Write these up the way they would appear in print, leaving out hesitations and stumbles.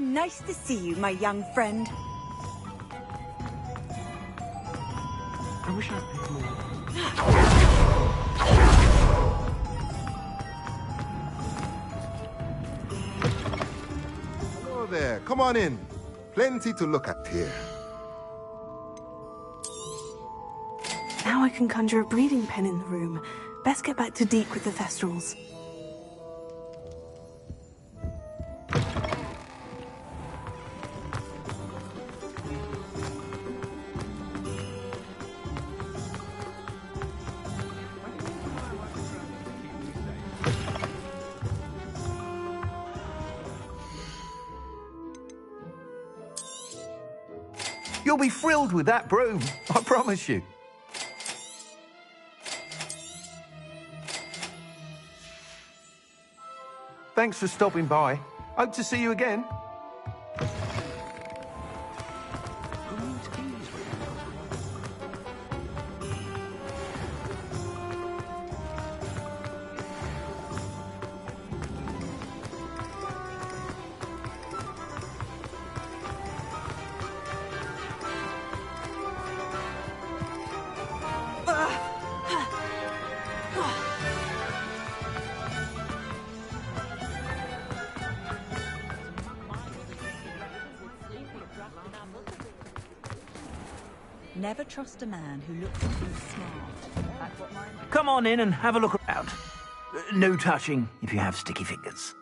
Nice to see you, my young friend. I wish I'd paid more. Hello there. Come on in. Plenty to look at here. Now I can conjure a breathing pen in the room. Best get back to Deke with the Thestrals. You'll be thrilled with that broom, I promise you. Thanks for stopping by. Hope to see you again. Never trust a man who looks too smart. Come on in and have a look around. No touching if you have sticky fingers.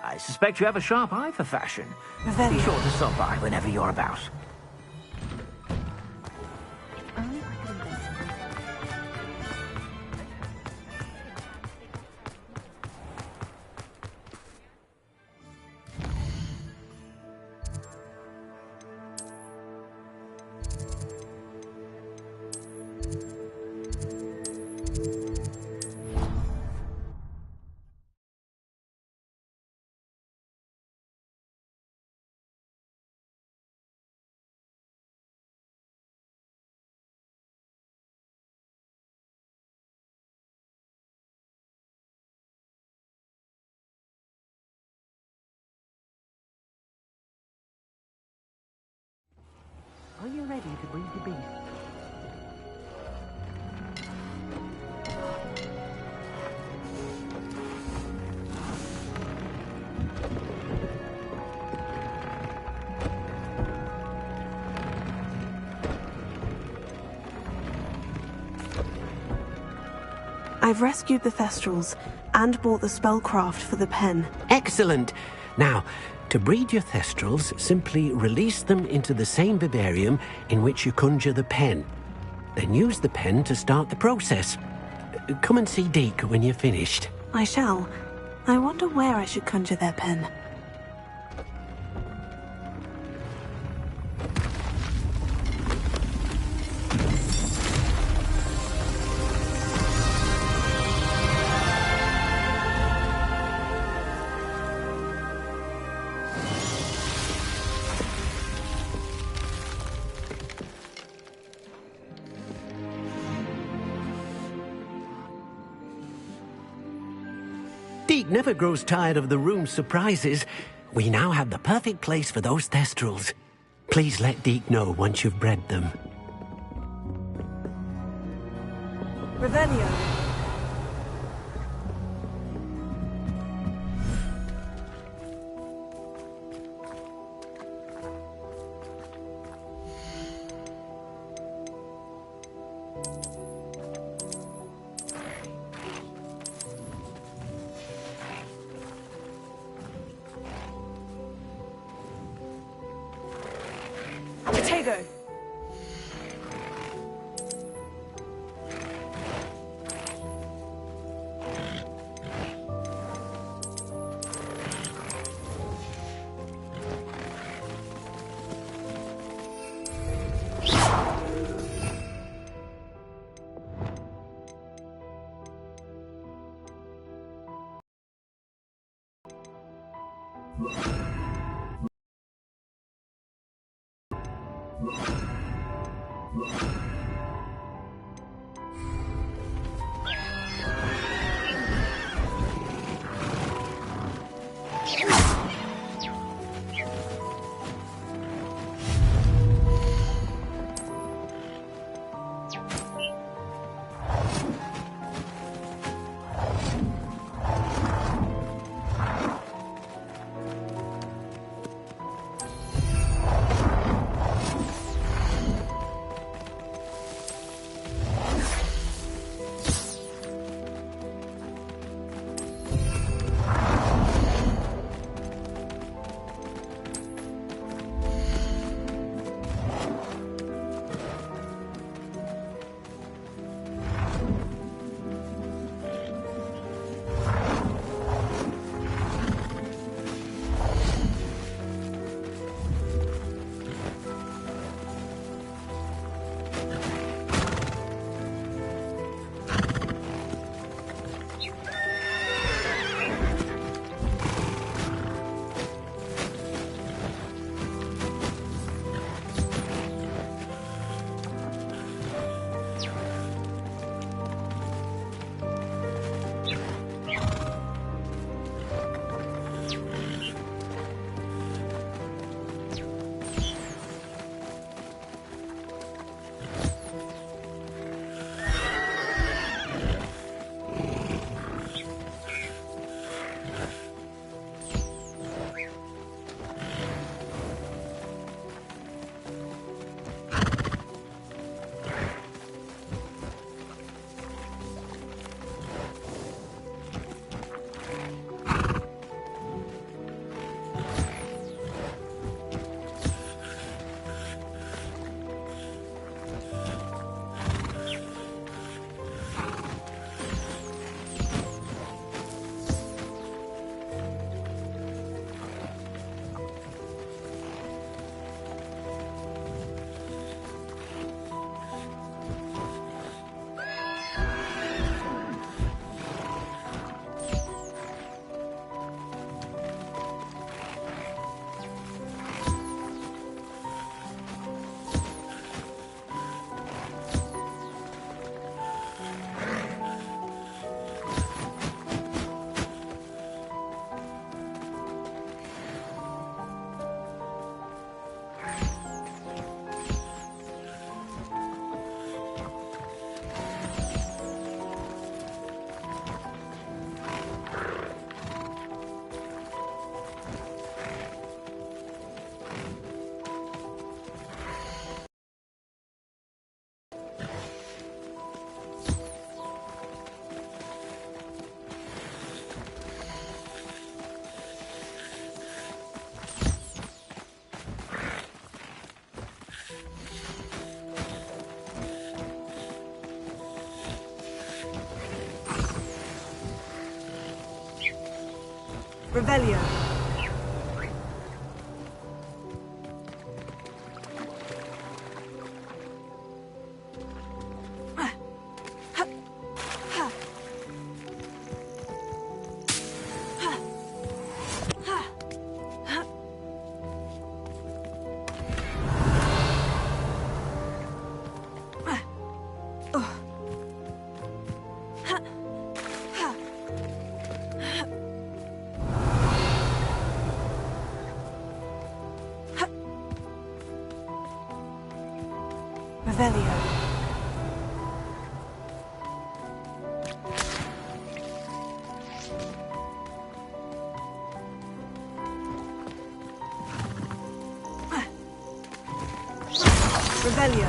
I suspect you have a sharp eye for fashion. Be sure to stop by whenever you're about. Are you ready to breed the beast? I've rescued the Thestrals and bought the spellcraft for the pen. Excellent! Now, to breed your Thestrals, simply release them into the same vivarium in which you conjure the pen. Then use the pen to start the process. Come and see Deke when you're finished. I shall. I wonder where I should conjure their pen. Deke never grows tired of the room's surprises. We now have the perfect place for those Thestrals. Please let Deke know once you've bred them. Revelio. Potato. Revelio. Revelio. Revelio.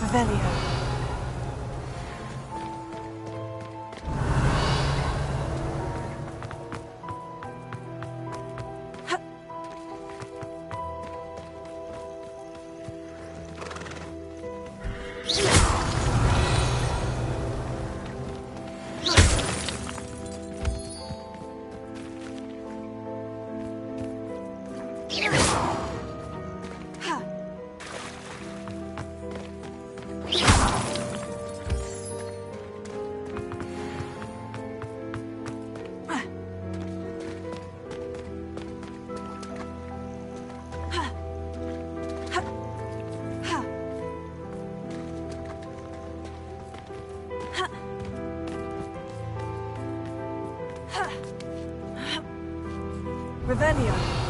Revelio. Revelio.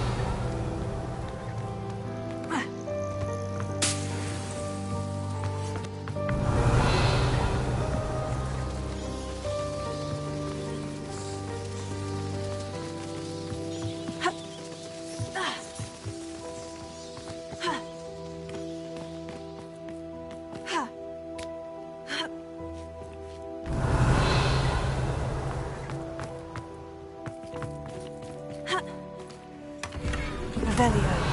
Revelio.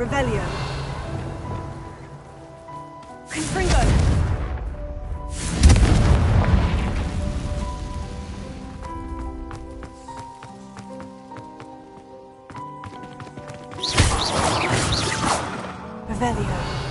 Revelio. Confringo. Revelio.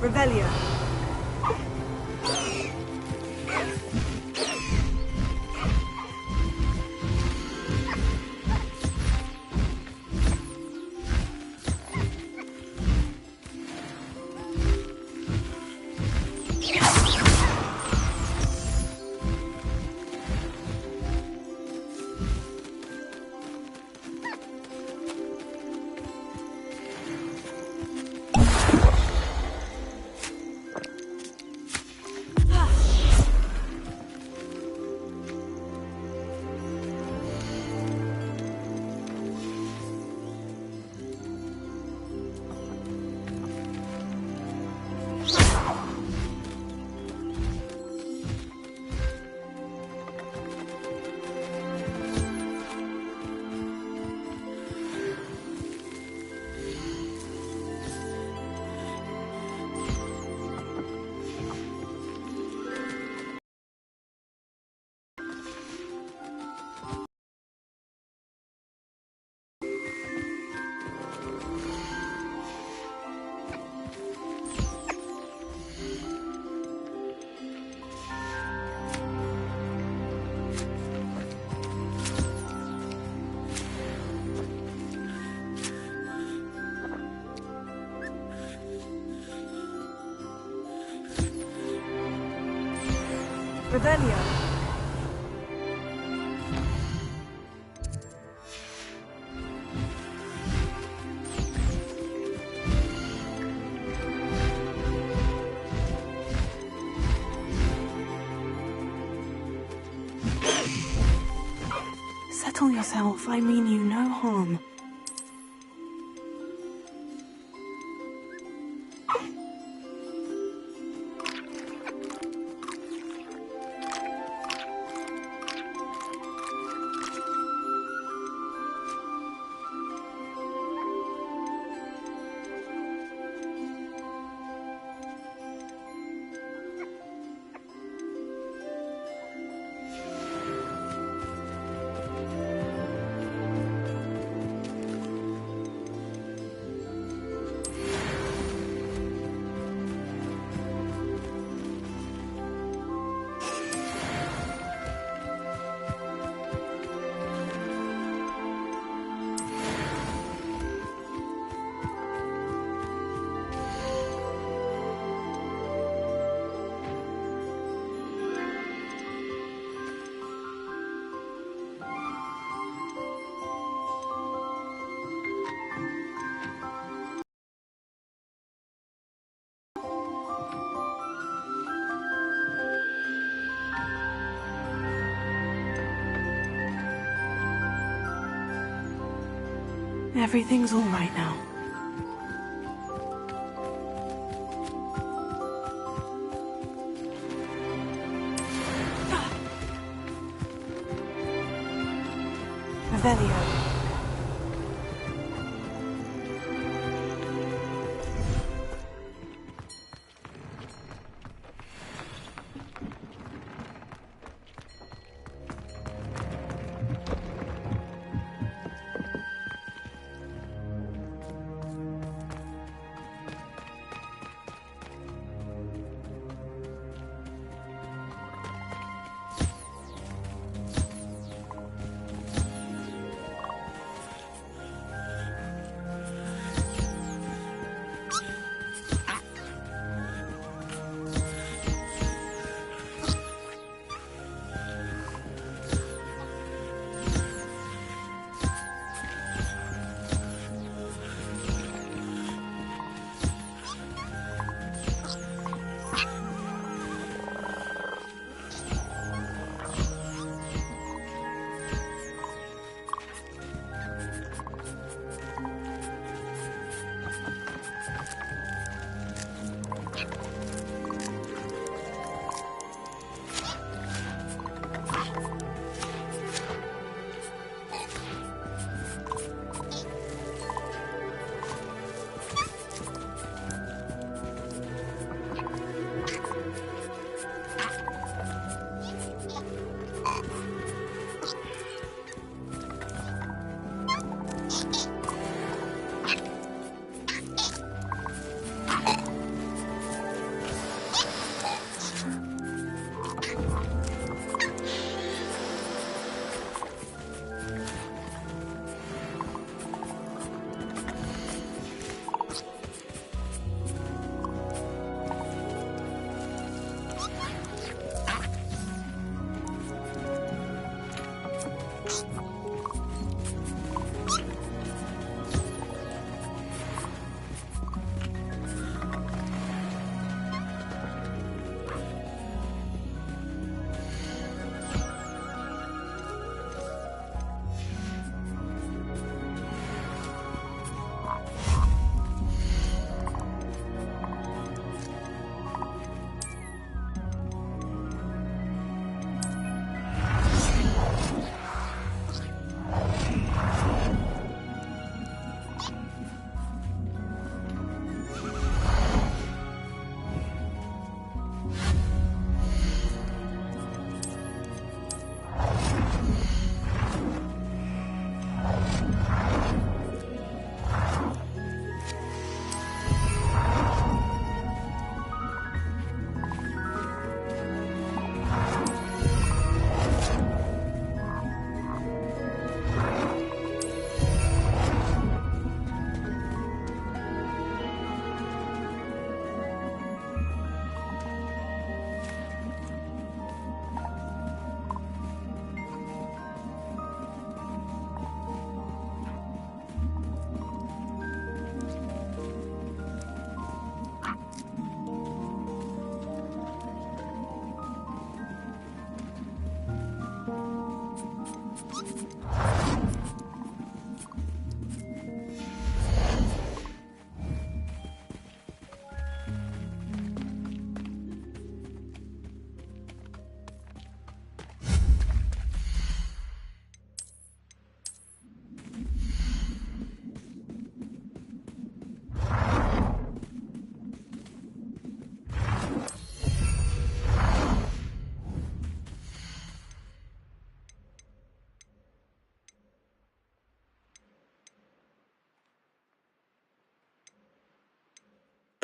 Revelio. Revelio. Settle yourself. I mean you no harm. Everything's all right now. Revelio.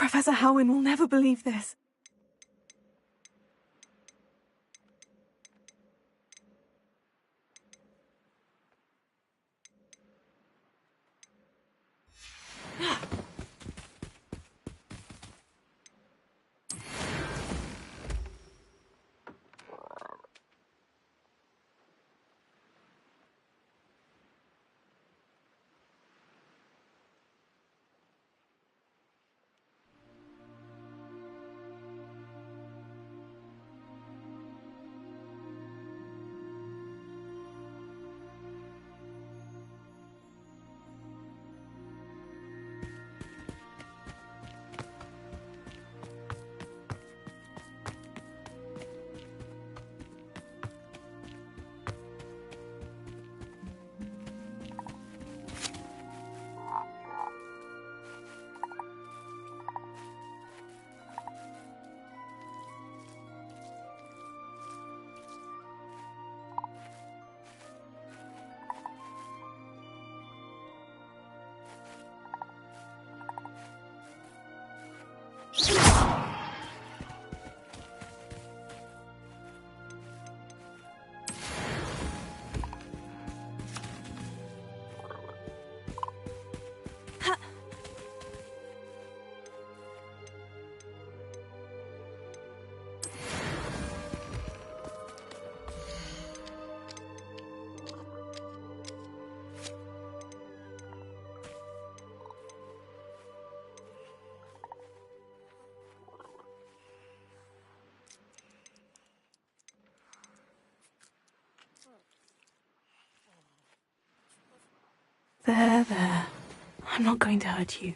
Professor Howin will never believe this. There. I'm not going to hurt you.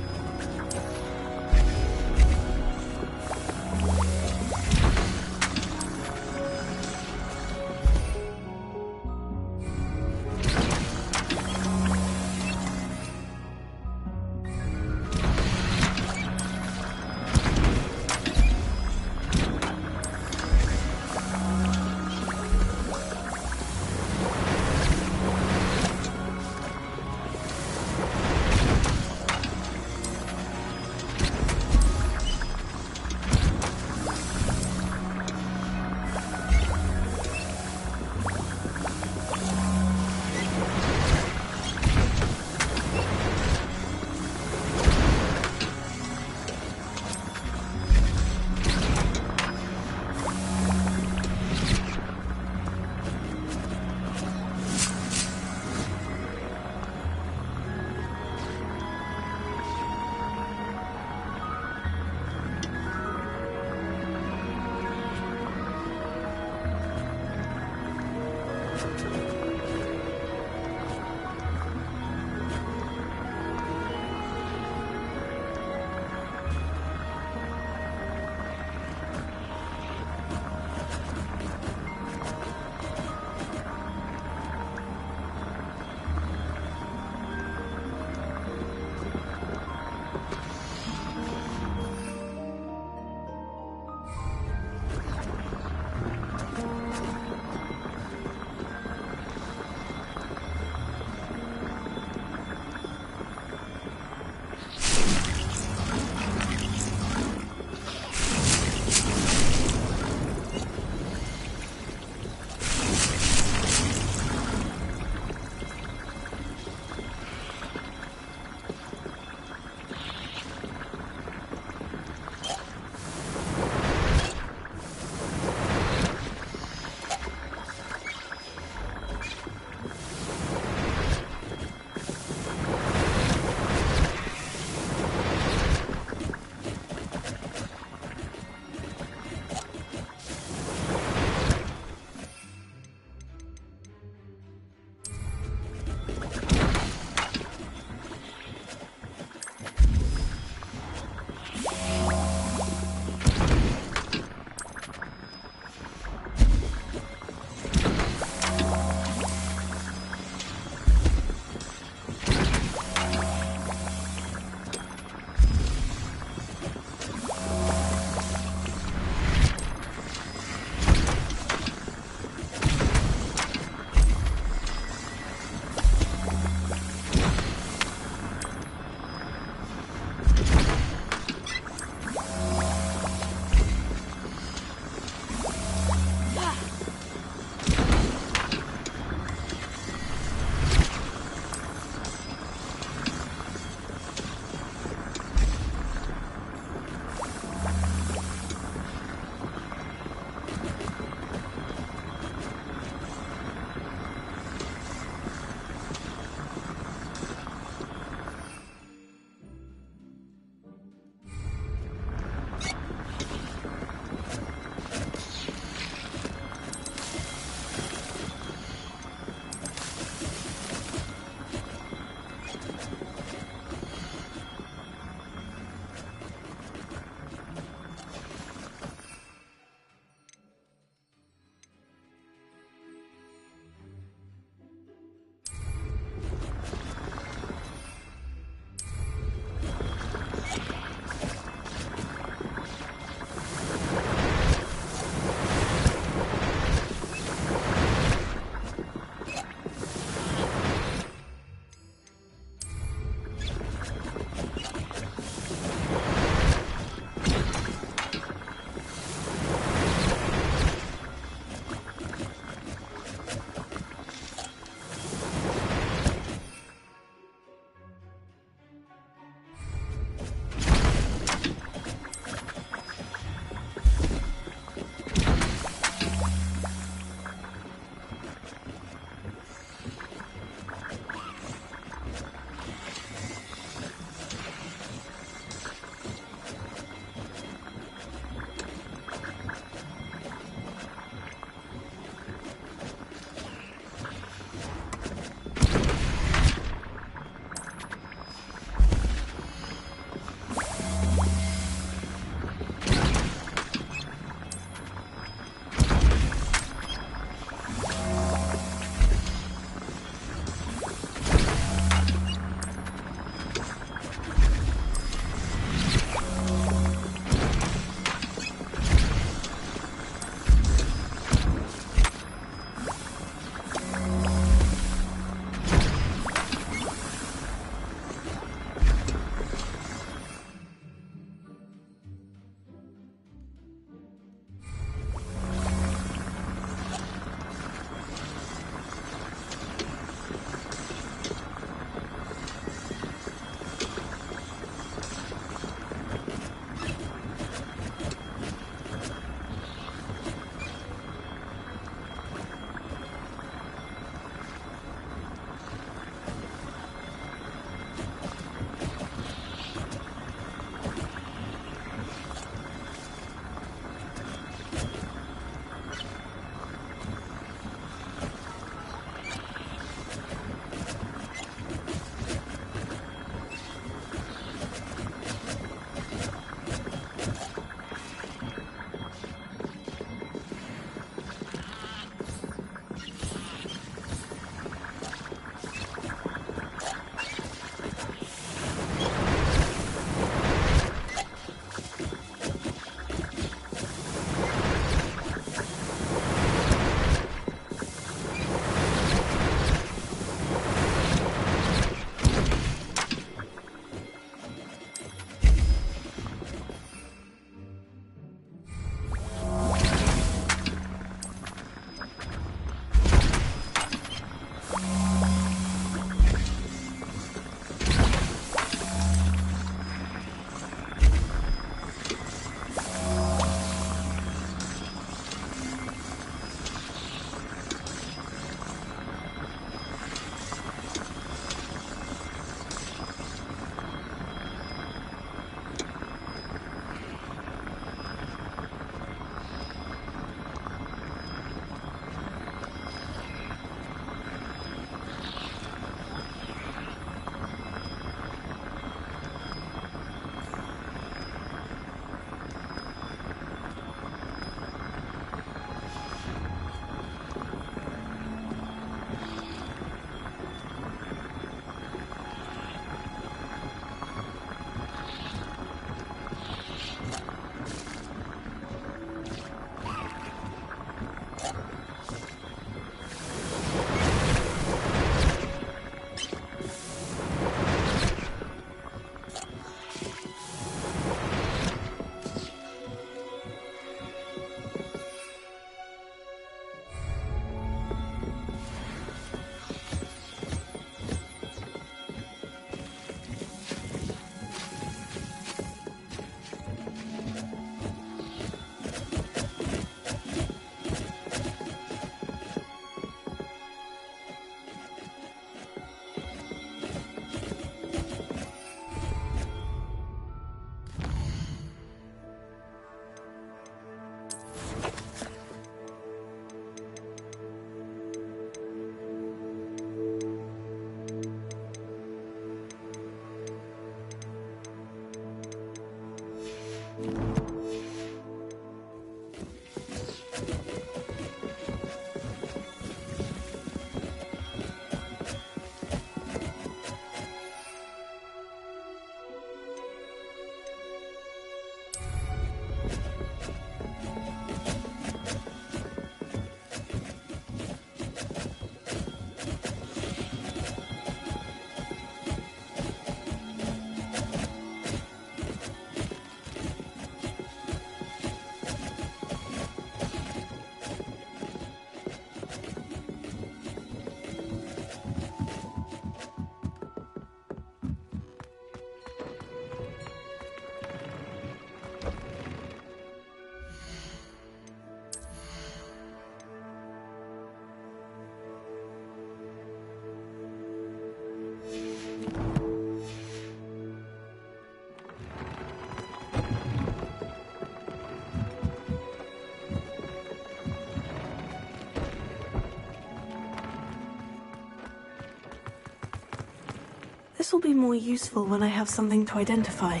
This will be more useful when I have something to identify.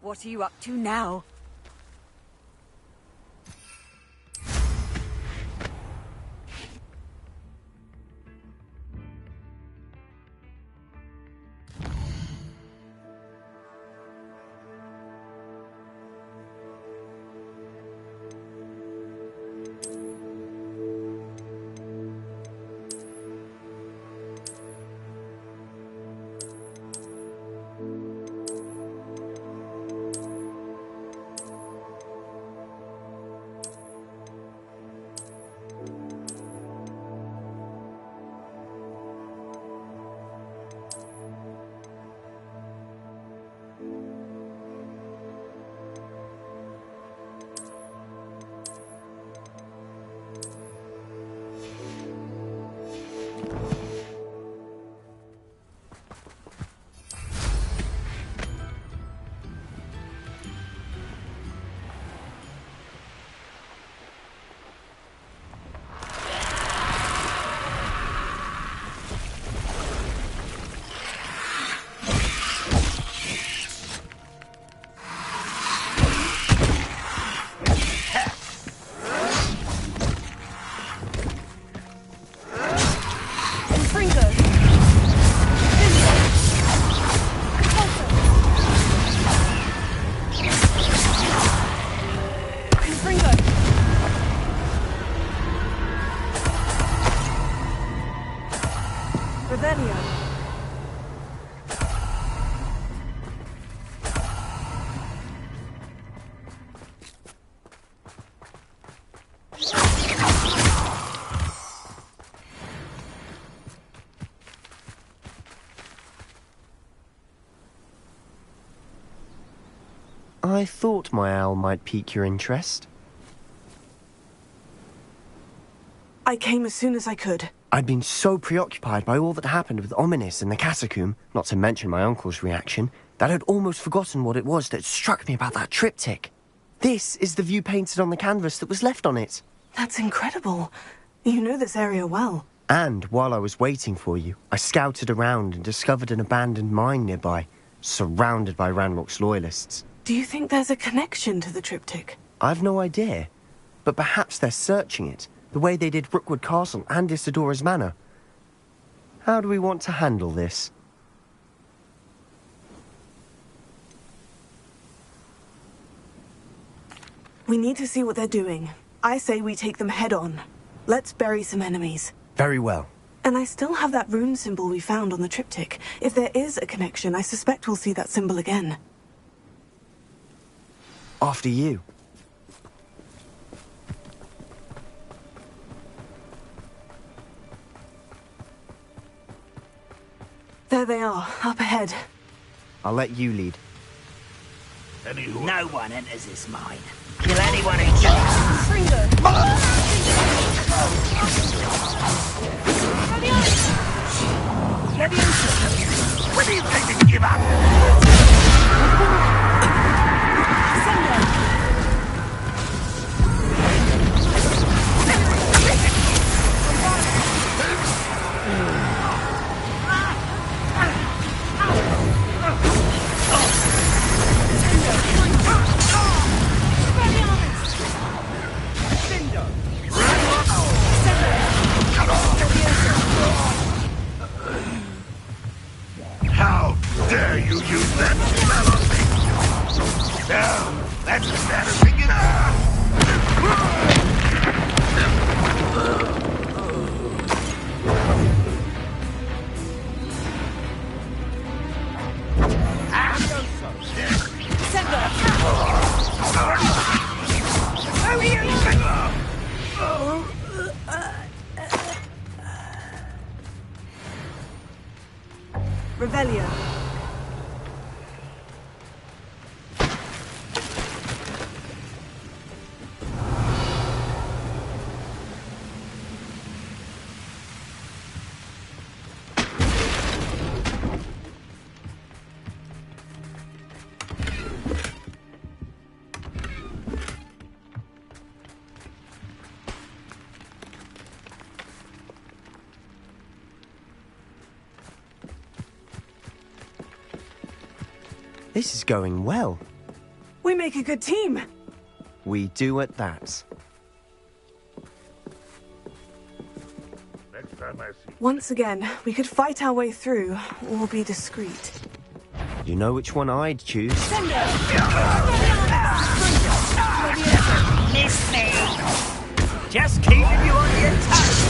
What are you up to now? I thought my owl might pique your interest. I came as soon as I could. I'd been so preoccupied by all that happened with Ominis and the catacomb, not to mention my uncle's reaction, that I'd almost forgotten what it was that struck me about that triptych. This is the view painted on the canvas that was left on it. That's incredible. You know this area well. And while I was waiting for you, I scouted around and discovered an abandoned mine nearby, surrounded by Ranrock's loyalists. Do you think there's a connection to the triptych? I've no idea, but perhaps they're searching it, the way they did Rookwood Castle and Isidora's Manor. How do we want to handle this? We need to see what they're doing. I say we take them head on. Let's bury some enemies. Very well. And I still have that rune symbol we found on the triptych. If there is a connection, I suspect we'll see that symbol again. After you. There they are, up ahead. I'll let you lead. No one enters this mine. Kill anyone who jumps. When are you going to give up? How dare you use that spell on me? Now, that's a matter of thinking. Revelio. This is going well. We make a good team. We do at that. Once again, we could fight our way through, or be discreet. You know which one I'd choose. Miss me! Just keeping you on your toes!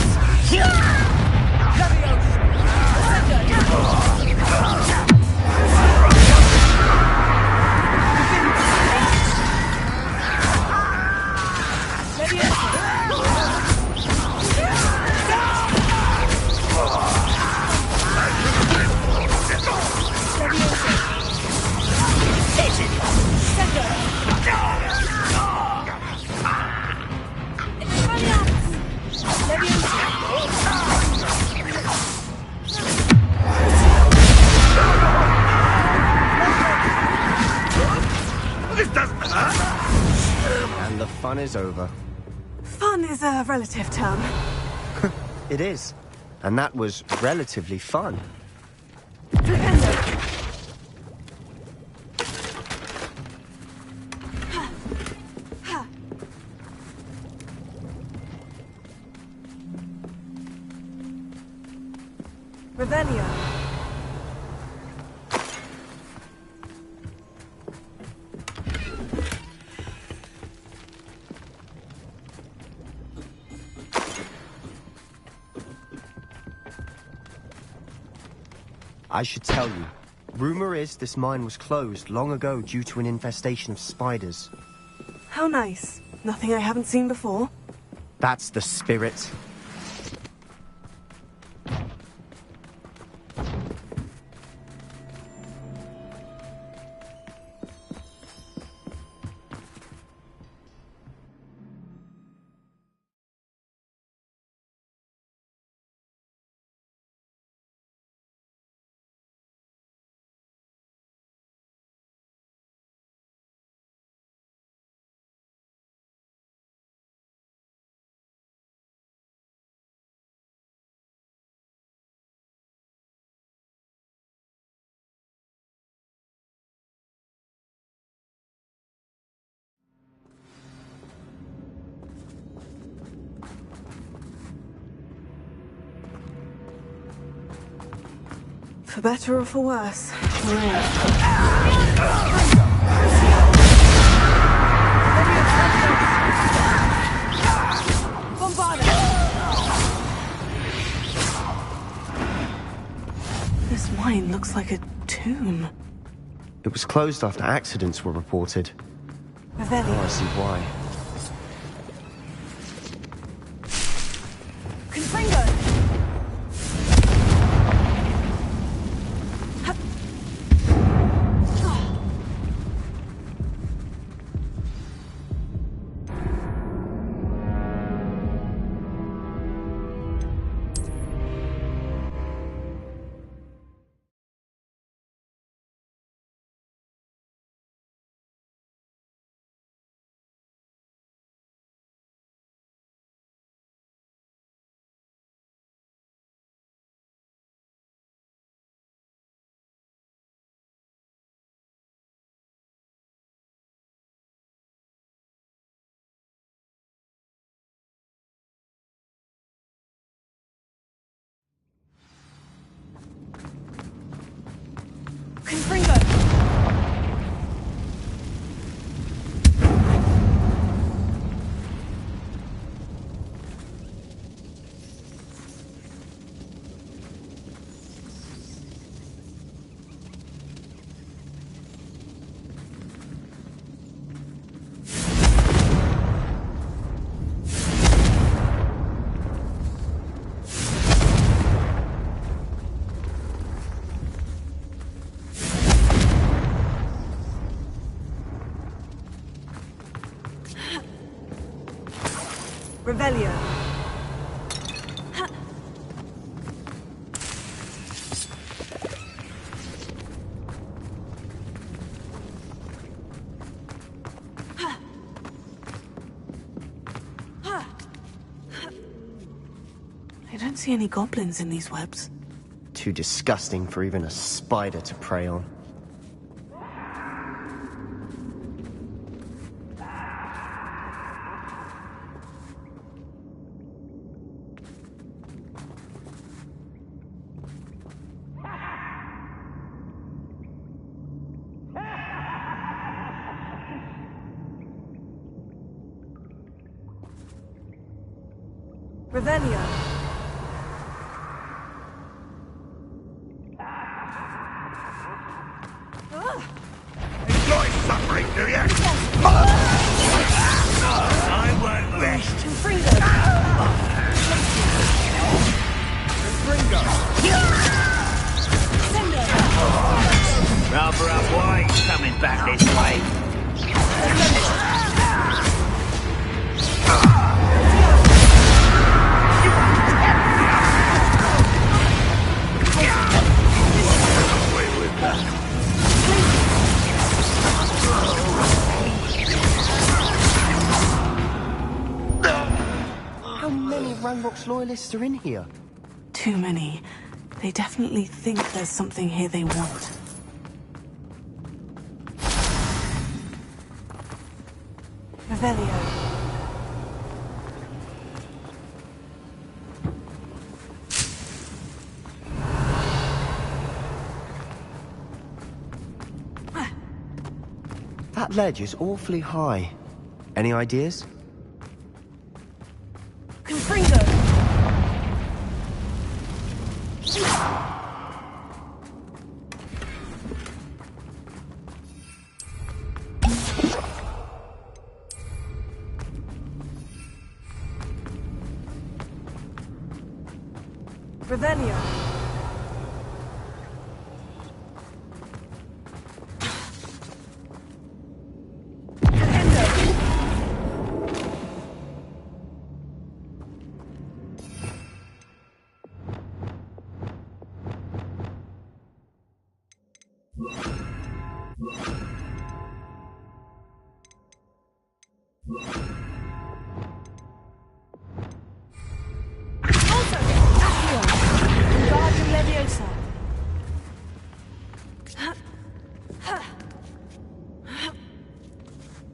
And the fun is over. Fun is a relative term. It is. And that was relatively fun. Revelio. I should tell you. Rumor is this mine was closed long ago due to an infestation of spiders. How nice. Nothing I haven't seen before. That's the spirit. For better or for worse, we're in. This mine looks like a tomb. It was closed after accidents were reported. Revelio. Oh, I see why. Confringo! Confringo! Revelio. I don't see any goblins in these webs. Too disgusting for even a spider to prey on. Revelio. Enjoy suffering, do you? I won't rest. Rather up white coming back this way. How many Ranrock's loyalists are in here? Too many. They definitely think there's something here they want. Revelio. That ledge is awfully high. Any ideas? Confringo! Revelio.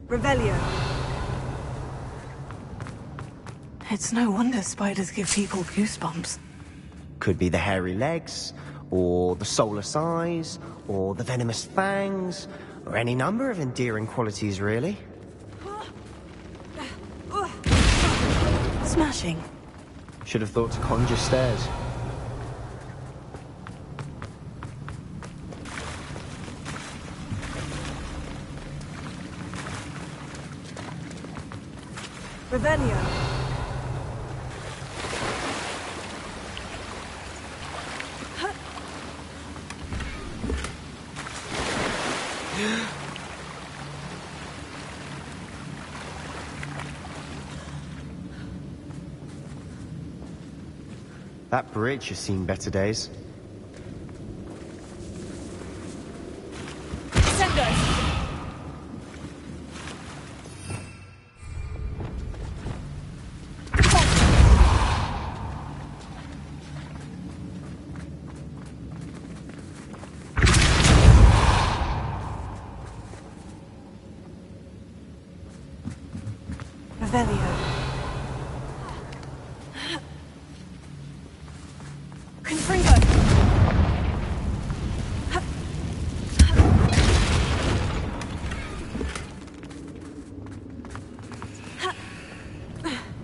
Revelio. It's no wonder spiders give people goosebumps. Could be the hairy legs, or the soulless eyes, or the venomous fangs, or any number of endearing qualities, really. Smashing. Should have thought to conjure stairs. Revelio. That bridge has seen better days. Revelio. Confringo.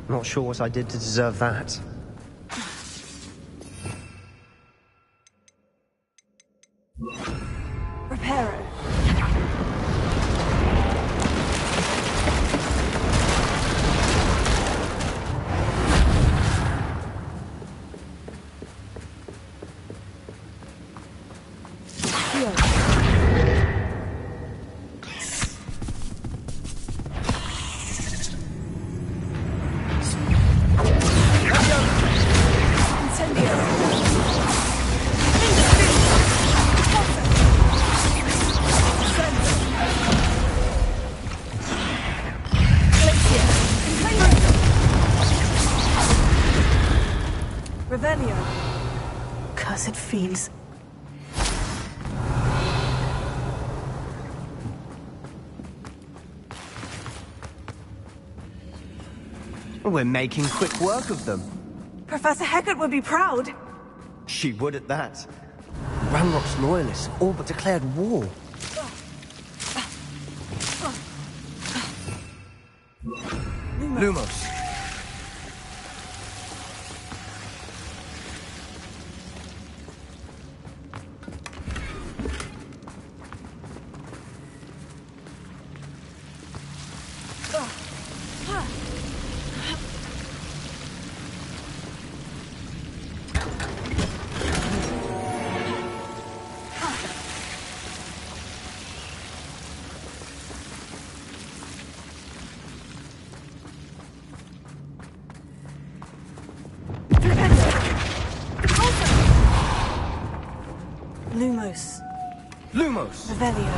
Not sure what I did to deserve that. Reparo. Revelio. Cursed fiends. We're making quick work of them. Professor Hecat would be proud. She would at that. Ranrock's loyalists all but declared war. Lumos. Lumos. Lumos! Revelio.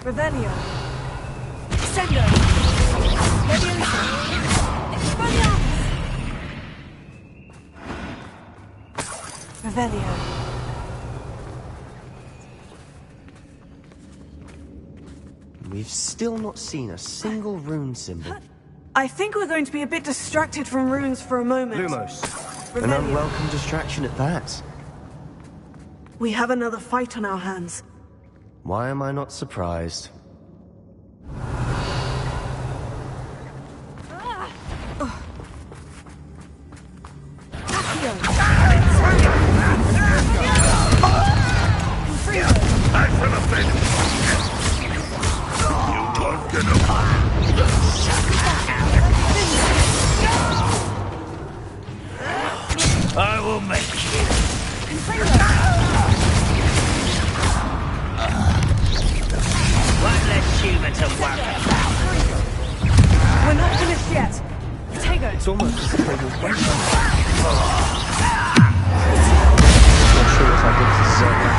Revelio. Extendo. Leviosa. Expelliarmus. Revelio. We've still not seen a single rune symbol. I think we're going to be a bit distracted from runes for a moment. Lumos. An Revelio. unwelcome distraction at that. We have another fight on our hands. Why am I not surprised? I will make you. One less human to worry about. We're not finished yet. Tego. It's almost as if they were waiting. Not sure what I did to deserve that.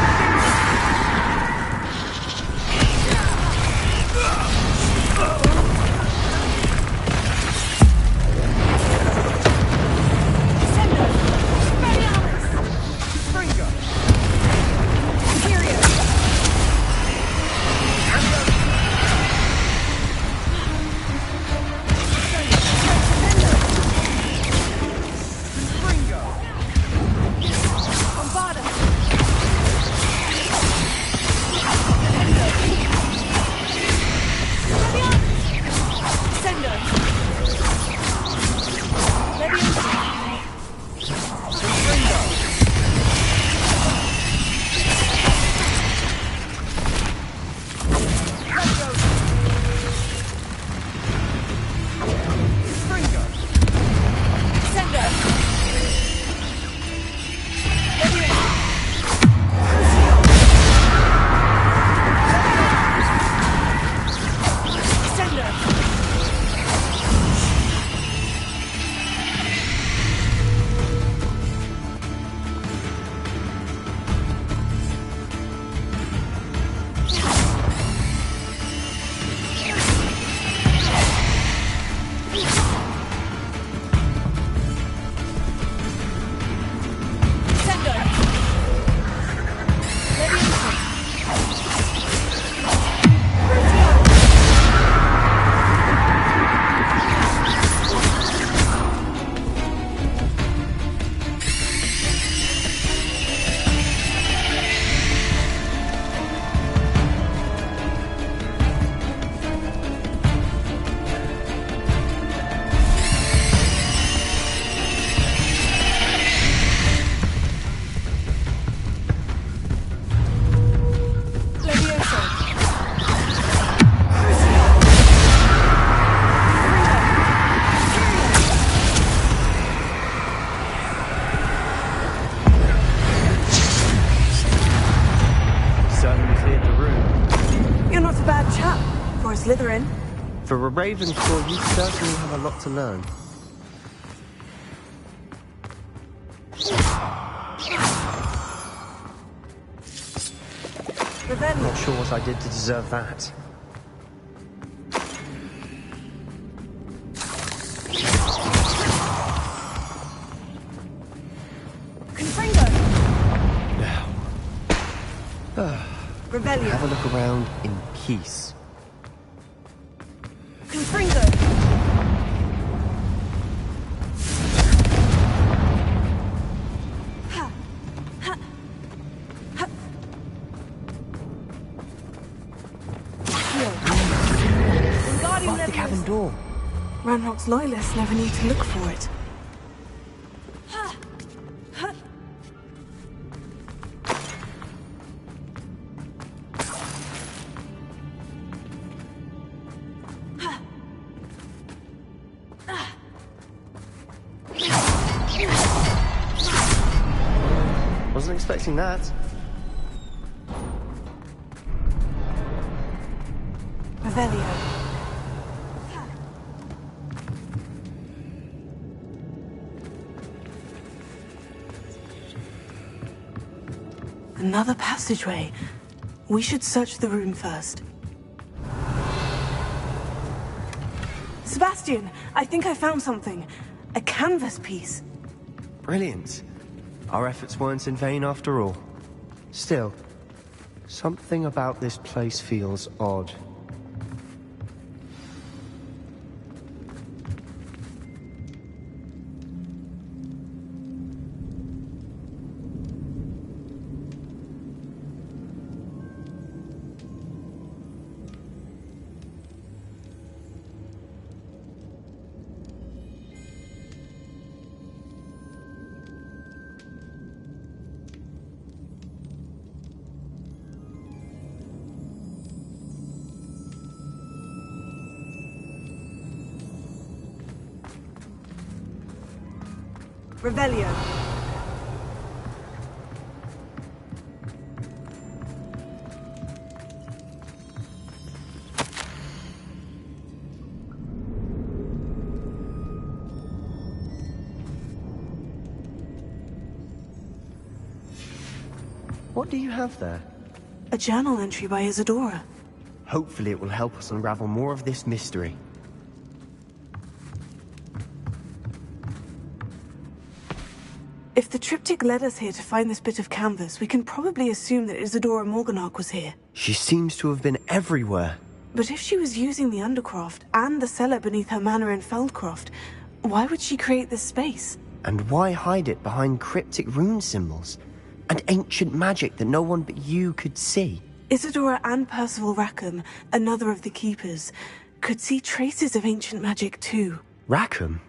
Slytherin. For a Ravenclaw, you certainly have a lot to learn. Revenge. Not sure what I did to deserve that. Confringo. Now. Rebellion. Have a look around in peace. Confringo. Ha. Ha. Ha. Lock the cabin door. Ranrock's loyalists never need to look for it. expecting that. Revelio. Another passageway. We should search the room first. Sebastian, I think I found something. A canvas piece. Brilliant. Our efforts weren't in vain after all. Still, something about this place feels odd. Revelio. What do you have there? A journal entry by Isadora. Hopefully it will help us unravel more of this mystery. If the triptych led us here to find this bit of canvas, we can probably assume that Isadora Morganach was here. She seems to have been everywhere. But if she was using the Undercroft and the cellar beneath her manor in Feldcroft, why would she create this space? And why hide it behind cryptic rune symbols? And ancient magic that no one but you could see? Isadora and Percival Rackham, another of the Keepers, could see traces of ancient magic too. Rackham?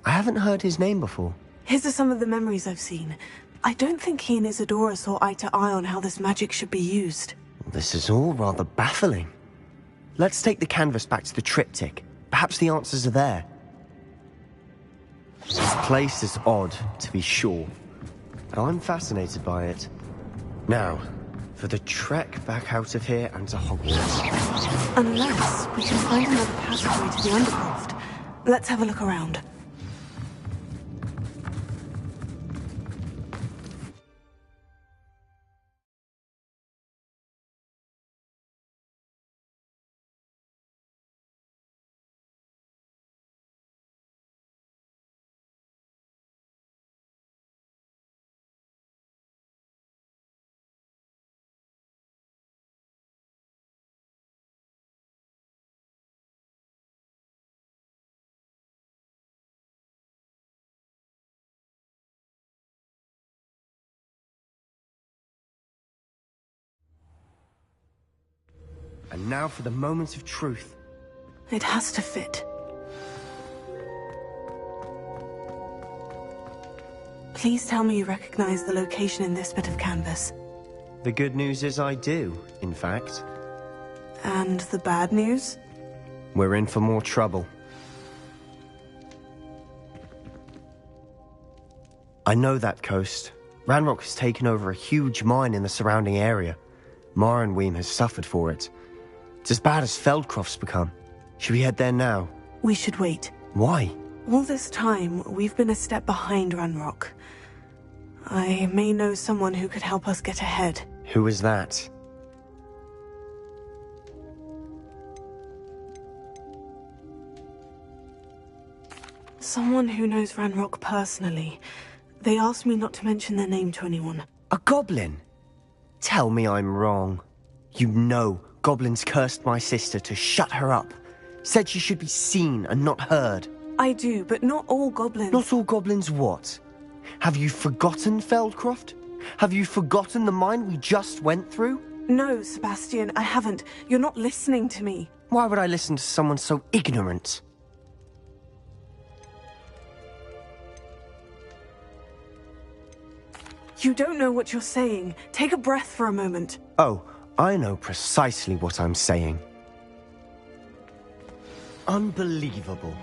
I haven't heard his name before. His are some of the memories I've seen. I don't think he and Isadora saw eye to eye on how this magic should be used. This is all rather baffling. Let's take the canvas back to the triptych. Perhaps the answers are there. This place is odd, to be sure. I'm fascinated by it. Now, for the trek back out of here and to Hogwarts. Unless we can find another passageway to the Undercroft. Let's have a look around. And now for the moment of truth. It has to fit. Please tell me you recognize the location in this bit of canvas. The good news is I do, in fact. And the bad news? We're in for more trouble. I know that coast. Ranrock has taken over a huge mine in the surrounding area. Mornweem has suffered for it. It's as bad as Feldcroft's become. Should we head there now? We should wait. Why? All this time, we've been a step behind Ranrock. I may know someone who could help us get ahead. Who is that? Someone who knows Ranrock personally. They asked me not to mention their name to anyone. A goblin? Tell me I'm wrong. You know goblins cursed my sister to shut her up. Said she should be seen and not heard. I do, but not all goblins... Not all goblins what? Have you forgotten Feldcroft? Have you forgotten the mine we just went through? No, Sebastian, I haven't. You're not listening to me. Why would I listen to someone so ignorant? You don't know what you're saying. Take a breath for a moment. Oh, I know precisely what I'm saying. Unbelievable.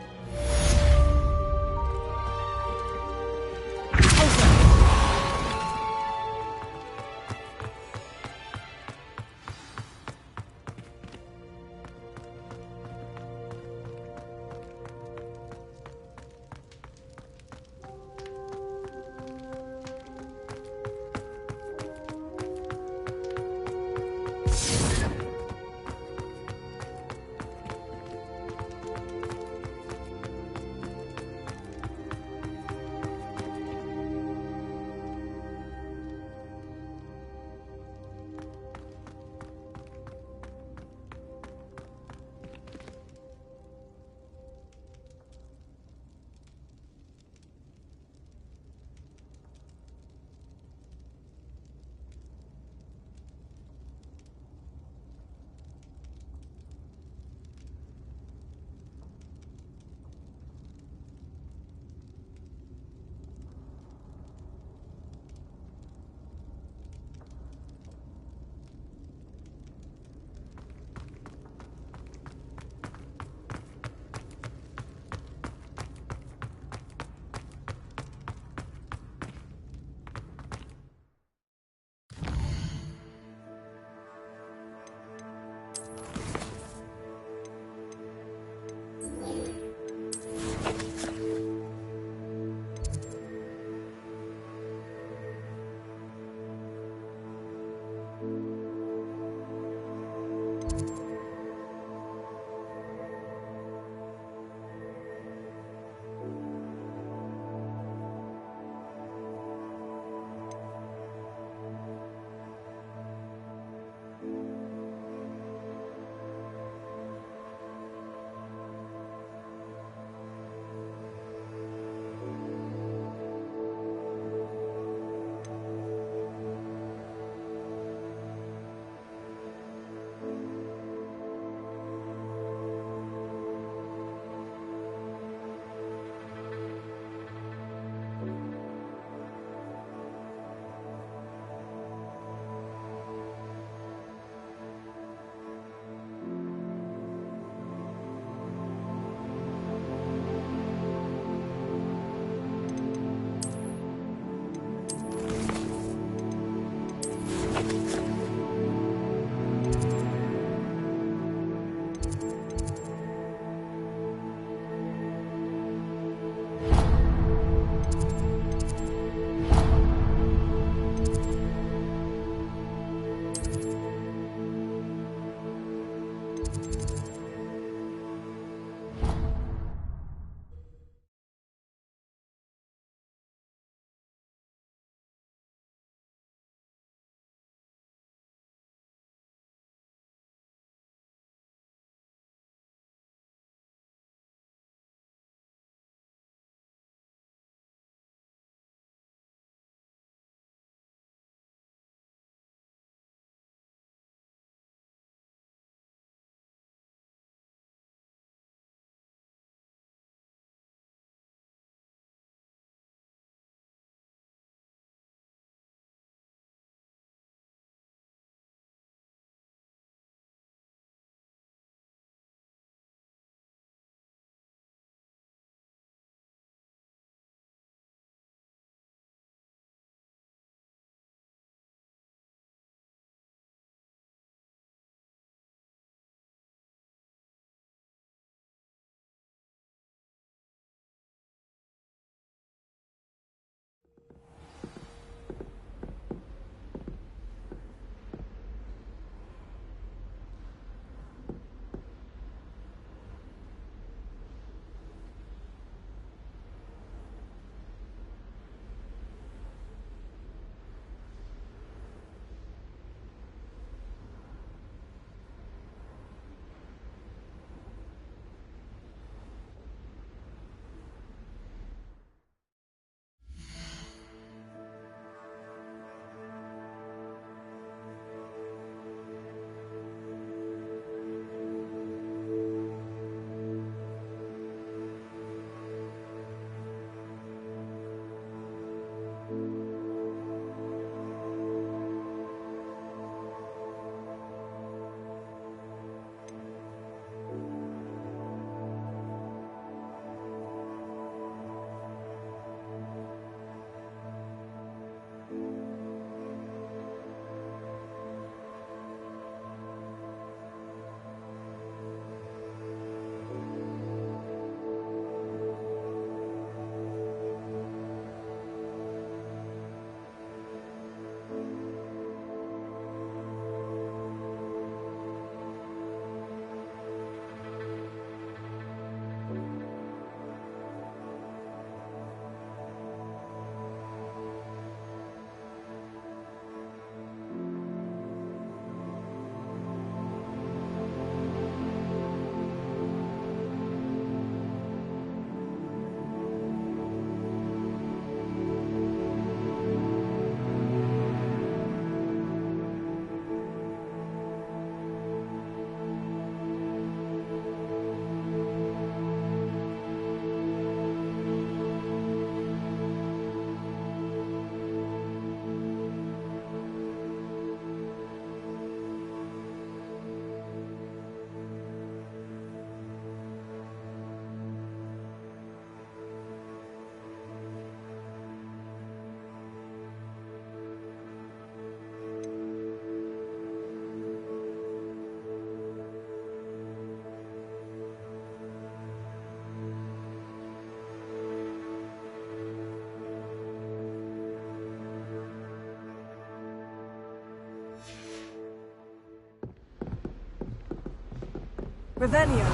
Revelio.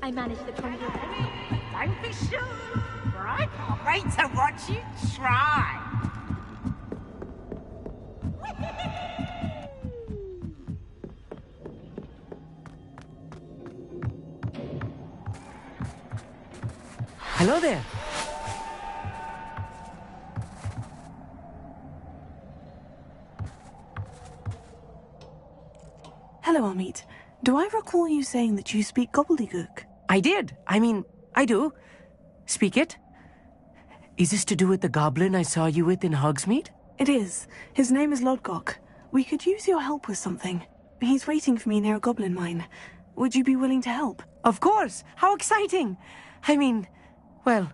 I managed the convoy. Don't be sure, for I can't wait to watch you try. Hello there. Hello, Amit. Do I recall you saying that you speak gobbledygook? I did. I mean, I do. Speak it. Is this to do with the goblin I saw you with in Hogsmeade? It is. His name is Lodgok. We could use your help with something. He's waiting for me near a goblin mine. Would you be willing to help? Of course. How exciting. I mean, well,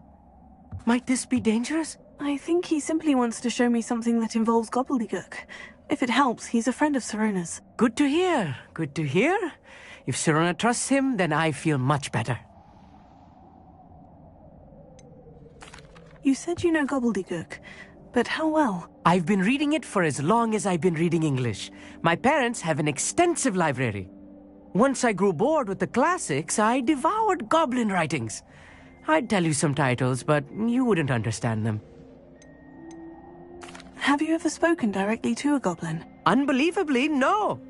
might this be dangerous? I think he simply wants to show me something that involves gobbledygook. If it helps, he's a friend of Sirona's. Good to hear. Good to hear. If Sirona trusts him, then I feel much better. You said you know gobbledygook, but how well? I've been reading it for as long as I've been reading English. My parents have an extensive library. Once I grew bored with the classics, I devoured goblin writings. I'd tell you some titles, but you wouldn't understand them. Have you ever spoken directly to a goblin? Unbelievably, no.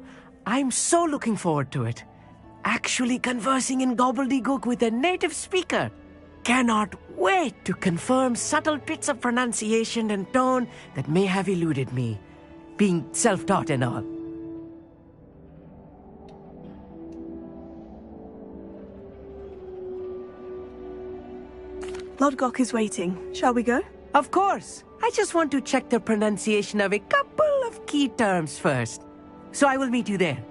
I'm so looking forward to it. Actually conversing in gobbledygook with a native speaker. Cannot wait to confirm subtle bits of pronunciation and tone that may have eluded me, being self-taught and all. Lodgok is waiting. Shall we go? Of course. I just want to check the pronunciation of a couple of key terms first. So I will meet you there.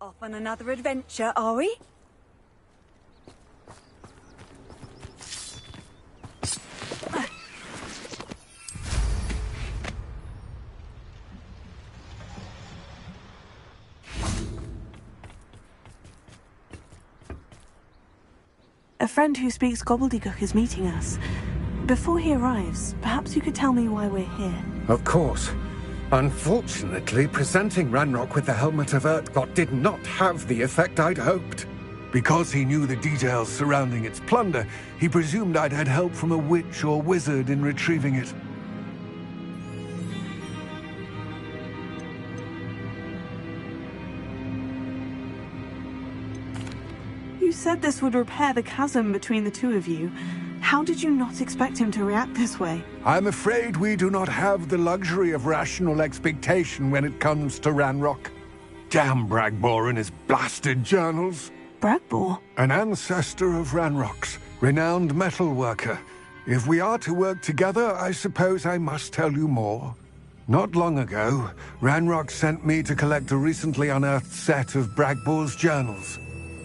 Off on another adventure, are we? A friend who speaks gobbledygook is meeting us. Before he arrives, perhaps you could tell me why we're here. Of course. Unfortunately, presenting Ranrock with the Helmet of Urtkot did not have the effect I'd hoped. Because he knew the details surrounding its plunder, he presumed I'd had help from a witch or wizard in retrieving it. You said this would repair the chasm between the two of you. How did you not expect him to react this way? I'm afraid we do not have the luxury of rational expectation when it comes to Ranrock. Damn Bragbor and his blasted journals. Bragbor? An ancestor of Ranrock's, renowned metal worker. If we are to work together, I suppose I must tell you more. Not long ago, Ranrock sent me to collect a recently unearthed set of Bragbor's journals.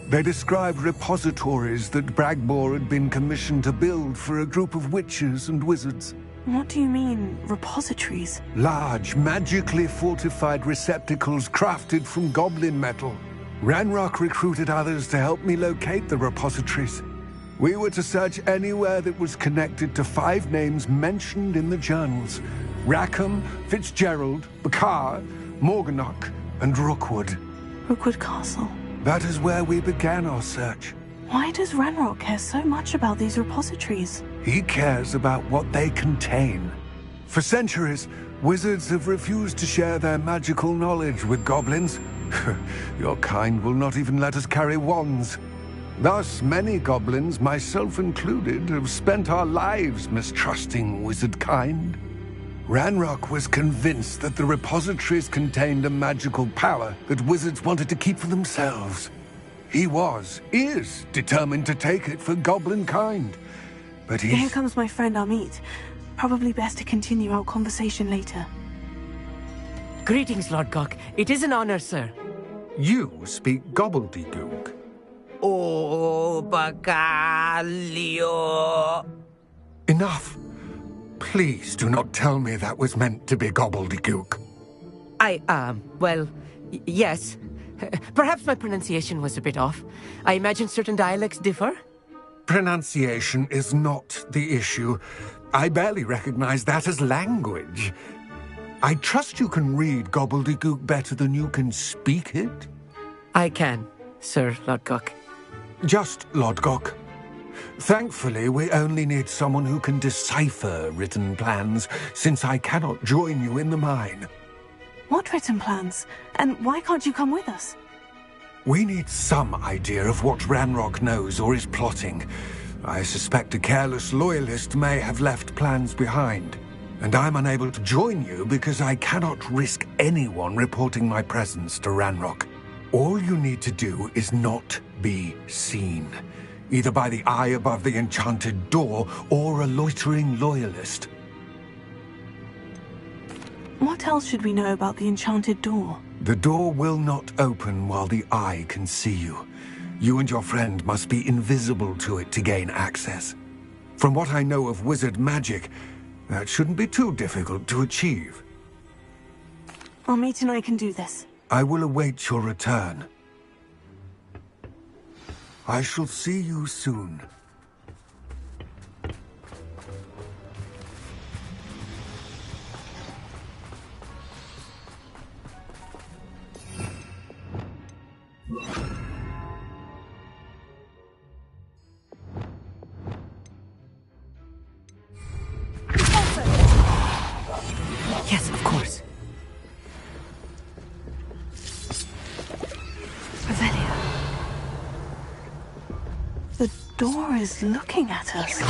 They described repositories that Bragbor had been commissioned to build for a group of witches and wizards. What do you mean, repositories? Large, magically fortified receptacles crafted from goblin metal. Ranrock recruited others to help me locate the repositories. We were to search anywhere that was connected to 5 names mentioned in the journals. Rackham, Fitzgerald, Bakar, Morganach, and Rookwood. Rookwood Castle. That is where we began our search. Why does Ranrock care so much about these repositories? He cares about what they contain. For centuries, wizards have refused to share their magical knowledge with goblins. Your kind will not even let us carry wands. Thus, many goblins, myself included, have spent our lives mistrusting wizard kind. Ranrock was convinced that the repositories contained a magical power that wizards wanted to keep for themselves. He is determined to take it for goblin kind. But Here comes my friend Amit. Probably best to continue our conversation later. Greetings, Lodgok. It is an honor, sir. You speak gobbledygook. Oh, Bacalio. Enough. Please do not tell me that was meant to be gobbledygook. Yes. Perhaps my pronunciation was a bit off. I imagine certain dialects differ. Pronunciation is not the issue. I barely recognize that as language. I trust you can read gobbledygook better than you can speak it? I can, Sir Lodgok. Just Lodgok. Thankfully, we only need someone who can decipher written plans, since I cannot join you in the mine. What written plans? And why can't you come with us? We need some idea of what Ranrock knows or is plotting. I suspect a careless loyalist may have left plans behind. And I'm unable to join you because I cannot risk anyone reporting my presence to Ranrock. All you need to do is not be seen, either by the eye above the enchanted door or a loitering loyalist. What else should we know about the enchanted door? The door will not open while the eye can see you. You and your friend must be invisible to it to gain access. From what I know of wizard magic, that shouldn't be too difficult to achieve. Amit and I can do this. I will await your return. I shall see you soon. Yes, of course. Revelio. The door is looking at us.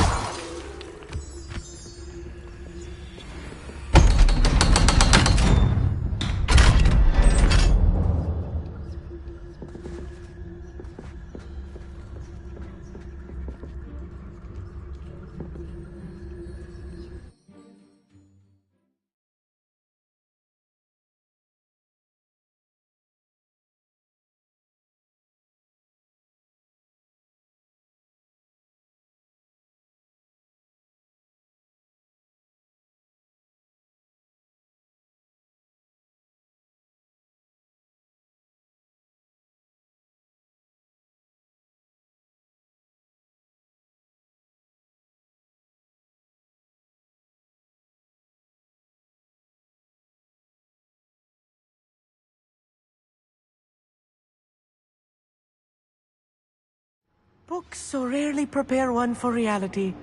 Books so rarely prepare one for reality.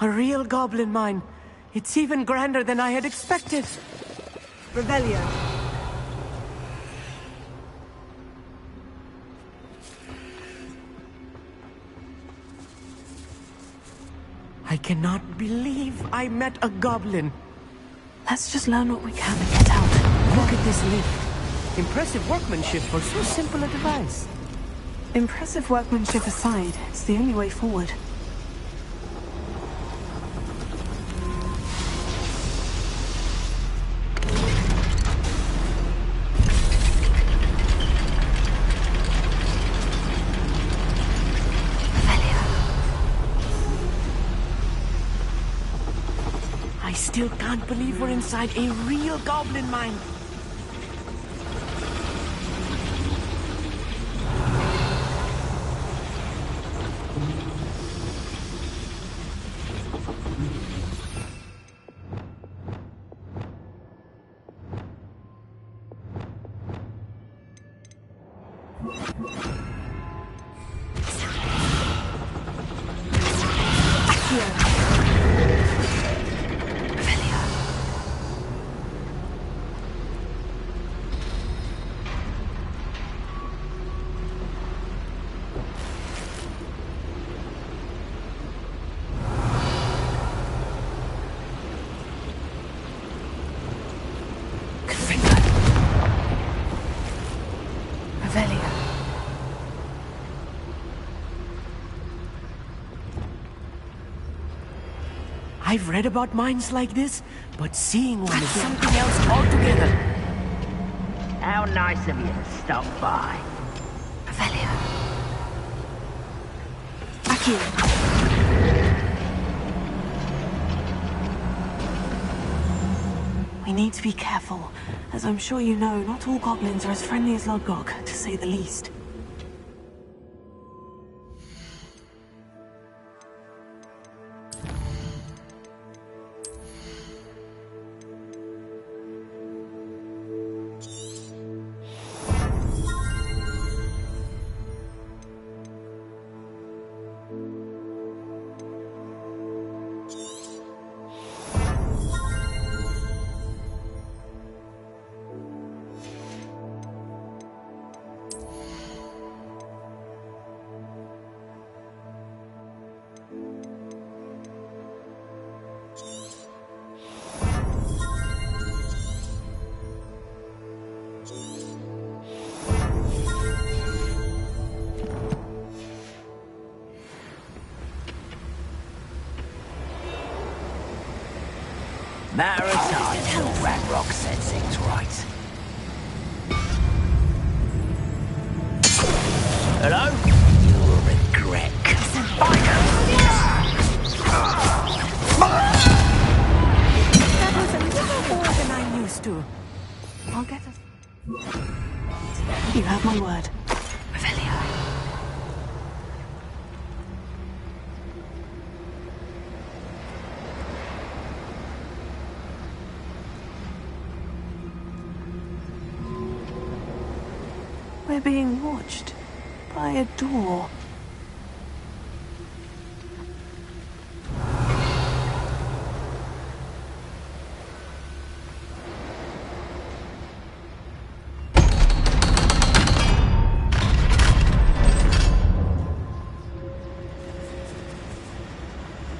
A real goblin mine. It's even grander than I had expected. Revelio. cannot believe I met a goblin. Let's just learn what we can and get out. Look at this lift. Impressive workmanship for so simple a device. Impressive workmanship aside, it's the only way forward. I still can't believe we're inside a real goblin mine. I've read about mines like this, but seeing one is something else altogether. How nice of you to stop by. Revelio. Akio. We need to be careful. As I'm sure you know, not all goblins are as friendly as Lodgok, to say the least. Matter of time till Ranrock set things right. Hello? You'll regret. That was a little more than I'm used to. I'll get us. You have my word. Revelio. We're being watched by a door.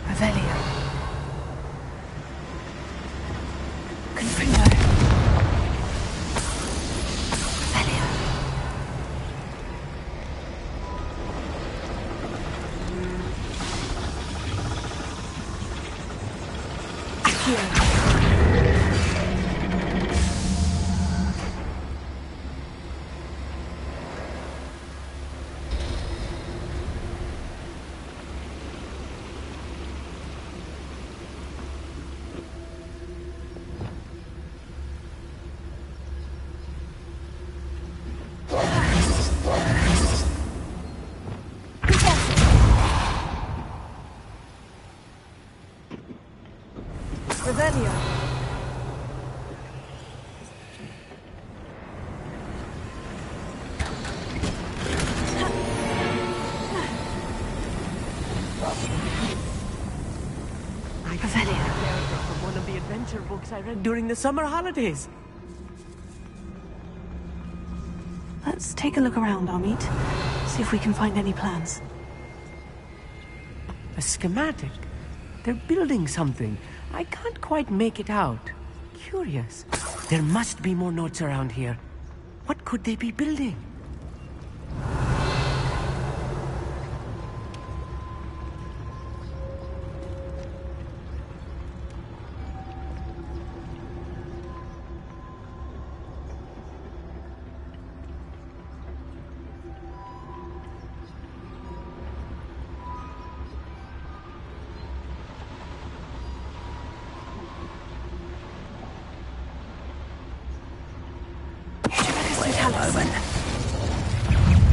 Revelio. Confringo. Revelio. Revelio. Character from one of the adventure books I read during the summer holidays. Let's take a look around, Amit. See if we can find any plans. A schematic. They're building something. I can't quite make it out. Curious. There must be more notes around here. What could they be building?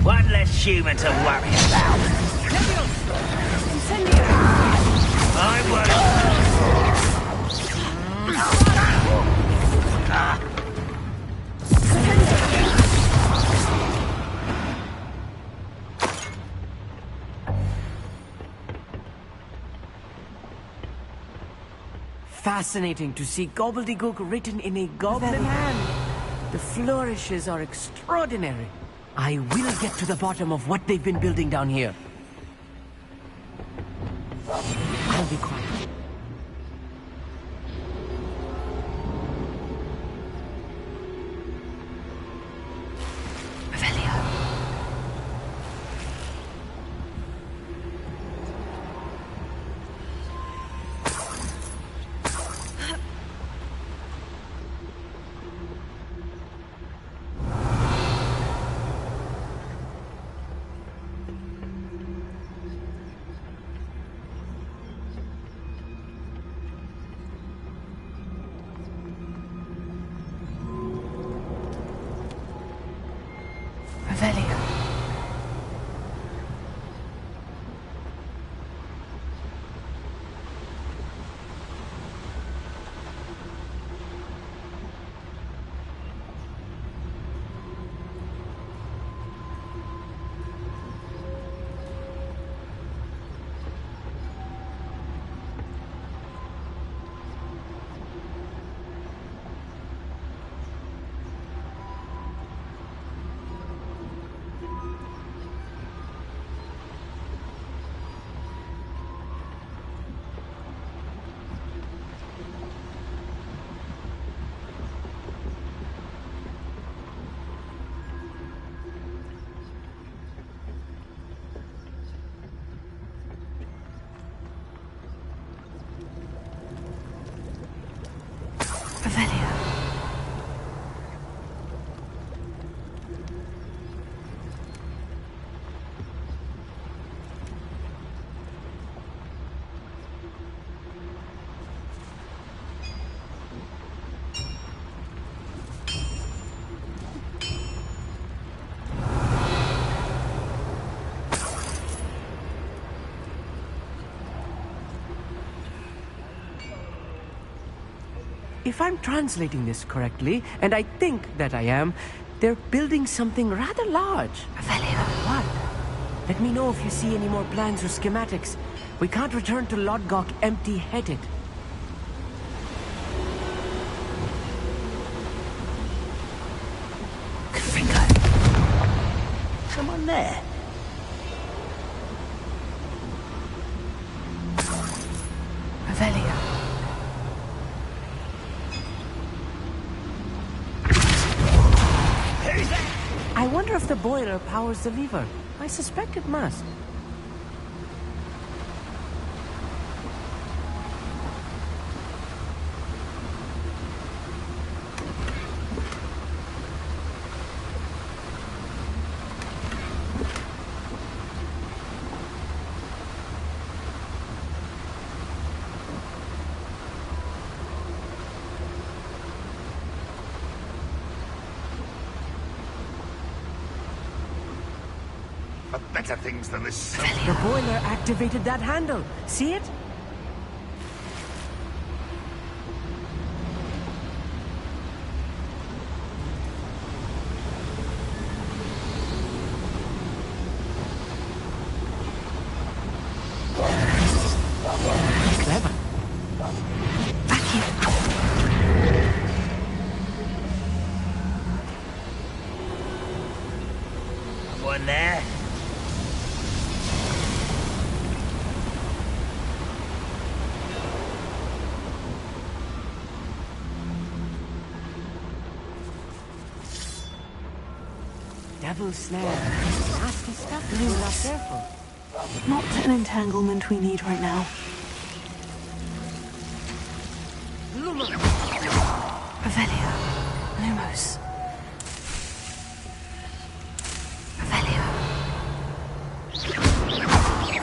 One less human to worry about. I Fascinating to see gobbledygook written in a goblin hand. The flourishes are extraordinary. I will get to the bottom of what they've been building down here. I'll be quiet. If I'm translating this correctly, and I think that I am, they're building something rather large. What? Let me know if you see any more plans or schematics. We can't return to Lodgok empty-headed. Someone there. I wonder if the boiler powers the lever. I suspect it must. Better things than this. The boiler activated that handle. See it? Clever. One there. Devil's snare. Nasty stuff if you're not careful. Not an entanglement we need right now. Revelio. Lumos. Revelio. Lumos.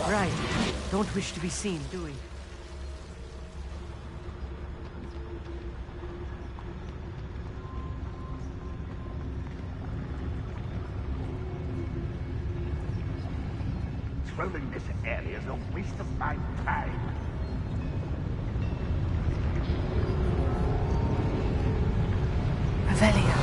Right. Don't wish to be seen, do we? Trolling this area is a waste of my time. Revelio.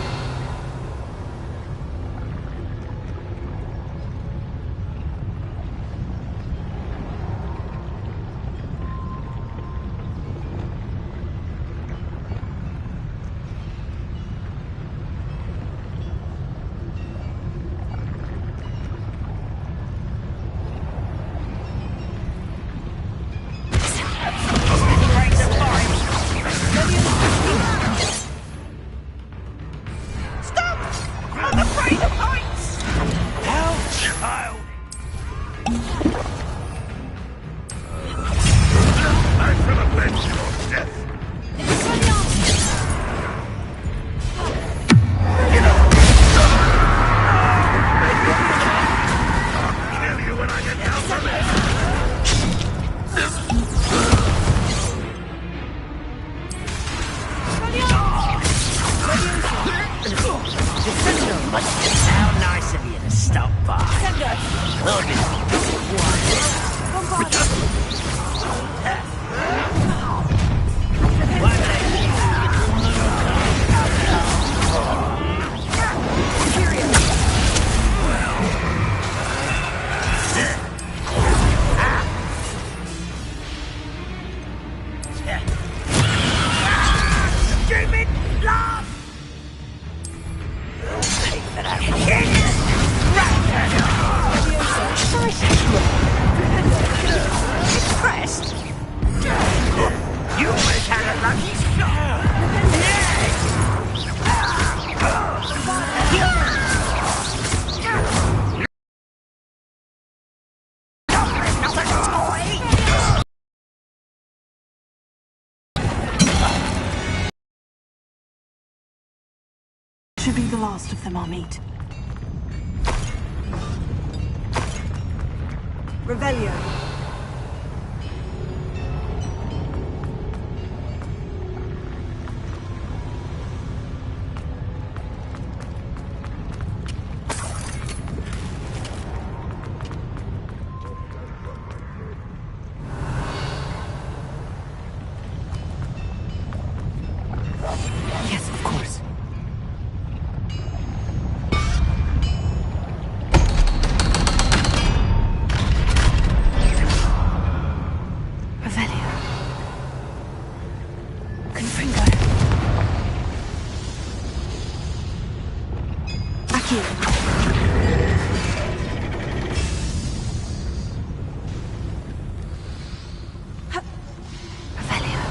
How nice of you to stop by. Stupid laugh! Impressed? You almost had a lucky shot! Should be the last of them I'll meet. Revelio. Yes, of course. Revelio. Confringo. Accio. Revelio.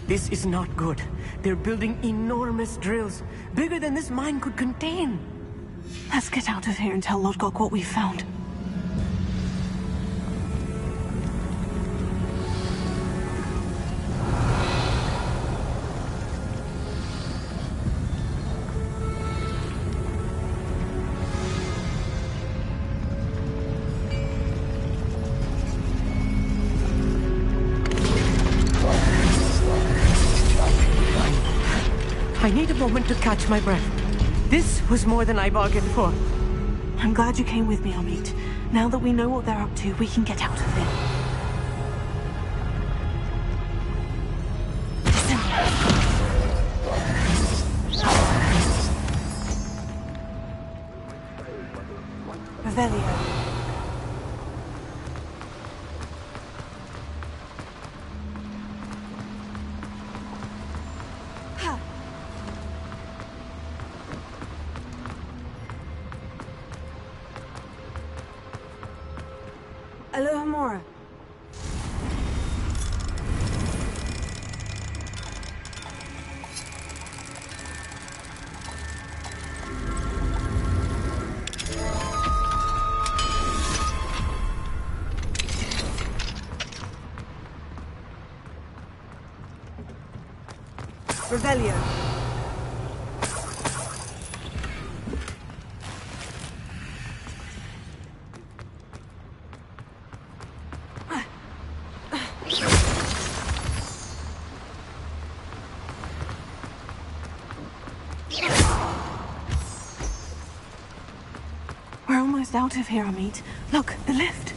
This is not good. They're building enormous drills, bigger than this mine could contain. Let's get out of here and tell Lodgok what we found. I need a moment to catch my breath. This was more than I bargained for. I'm glad you came with me, Amit. Now that we know what they're up to, we can get out of here. Revelio. Nora. Revelio. We're almost out of here, Amit. Look, the lift.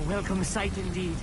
A welcome sight indeed.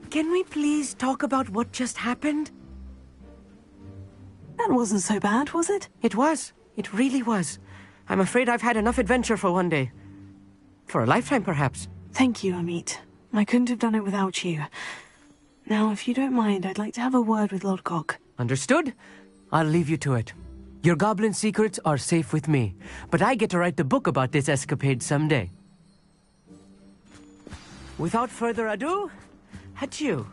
Can we please talk about what just happened? That wasn't so bad, was it? It was. It really was. I'm afraid I've had enough adventure for one day. For a lifetime, perhaps. Thank you, Amit. I couldn't have done it without you. Now, if you don't mind, I'd like to have a word with Lodgok. Understood? I'll leave you to it. Your goblin secrets are safe with me, but I get to write the book about this escapade someday. Without further ado, adieu.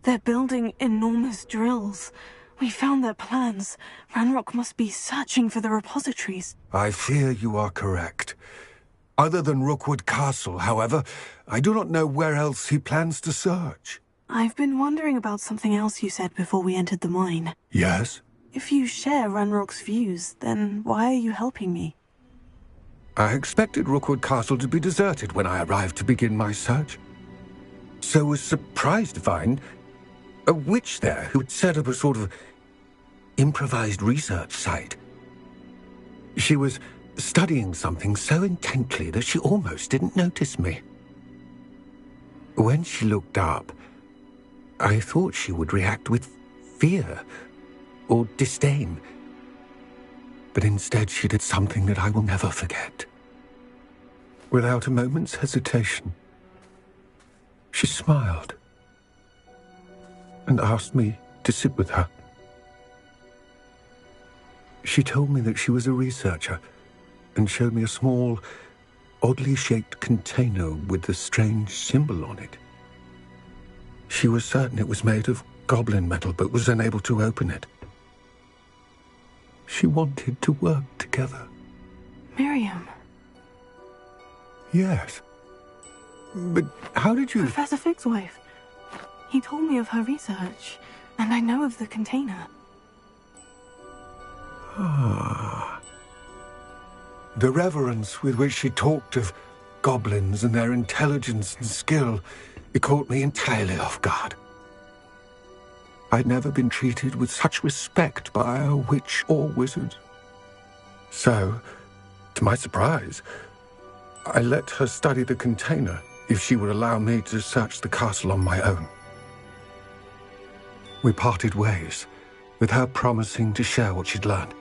They're building enormous drills. We found their plans. Ranrock must be searching for the repositories. I fear you are correct. Other than Rookwood Castle, however, I do not know where else he plans to search. I've been wondering about something else you said before we entered the mine. Yes? If you share Ranrock's views, then why are you helping me? I expected Rookwood Castle to be deserted when I arrived to begin my search. So was surprised to find a witch there who had set up a sort of improvised research site. She was studying something so intently that she almost didn't notice me. When she looked up, I thought she would react with fear or disdain. But instead she did something that I will never forget. Without a moment's hesitation, she smiled and asked me to sit with her. She told me that she was a researcher and showed me a small, oddly shaped container with a strange symbol on it. She was certain it was made of goblin metal, but was unable to open it. She wanted to work together. Miriam. Yes. But how did you... Professor Fig's wife. He told me of her research, and I know of the container. Ah. The reverence with which she talked of goblins and their intelligence and skill, it caught me entirely off guard. I'd never been treated with such respect by a witch or wizard. So, to my surprise, I let her study the container if she would allow me to search the castle on my own. We parted ways, with her promising to share what she'd learned.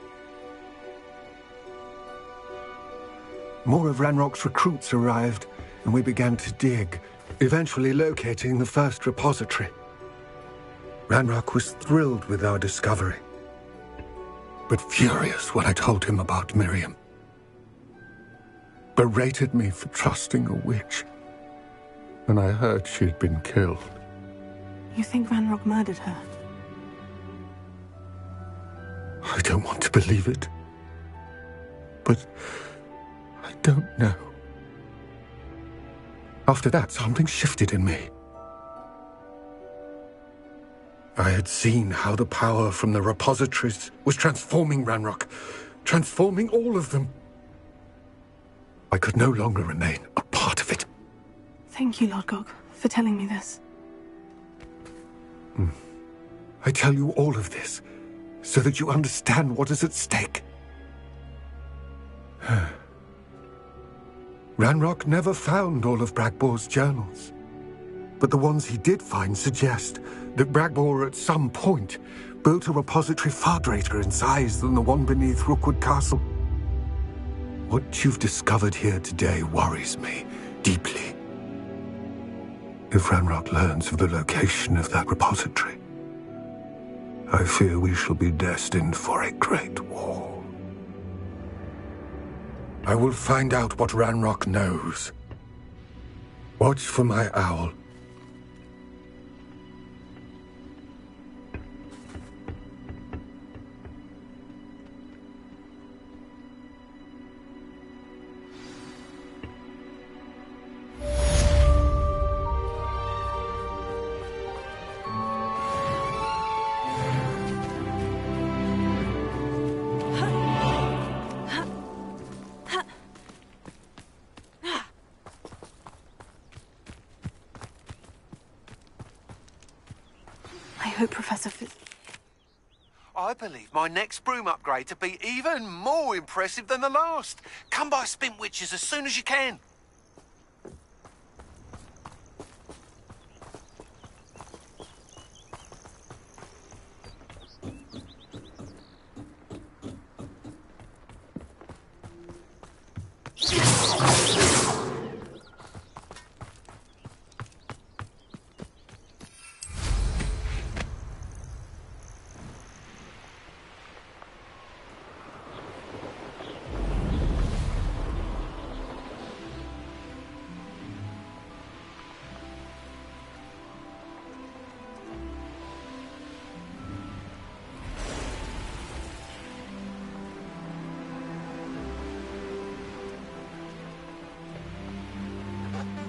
More of Ranrock's recruits arrived, and we began to dig, eventually locating the first repository. Ranrock was thrilled with our discovery, but furious when I told him about Miriam. Berated me for trusting a witch when I heard she'd been killed. You think Ranrock murdered her? I don't want to believe it, but I don't know. After that, something shifted in me. I had seen how the power from the repositories was transforming Ranrock, transforming all of them. I could no longer remain a part of it. Thank you, Lodgok, for telling me this. I tell you all of this so that you understand what is at stake. Ranrock never found all of Bragbor's journals, but the ones he did find suggest that Bragbor at some point built a repository far greater in size than the one beneath Rookwood Castle. What you've discovered here today worries me deeply. If Ranrock learns of the location of that repository, I fear we shall be destined for a great war. I will find out what Ranrock knows. Watch for my owl. I hope Professor I believe my next broom upgrade to be even more impressive than the last. Come by Spintwitches as soon as you can.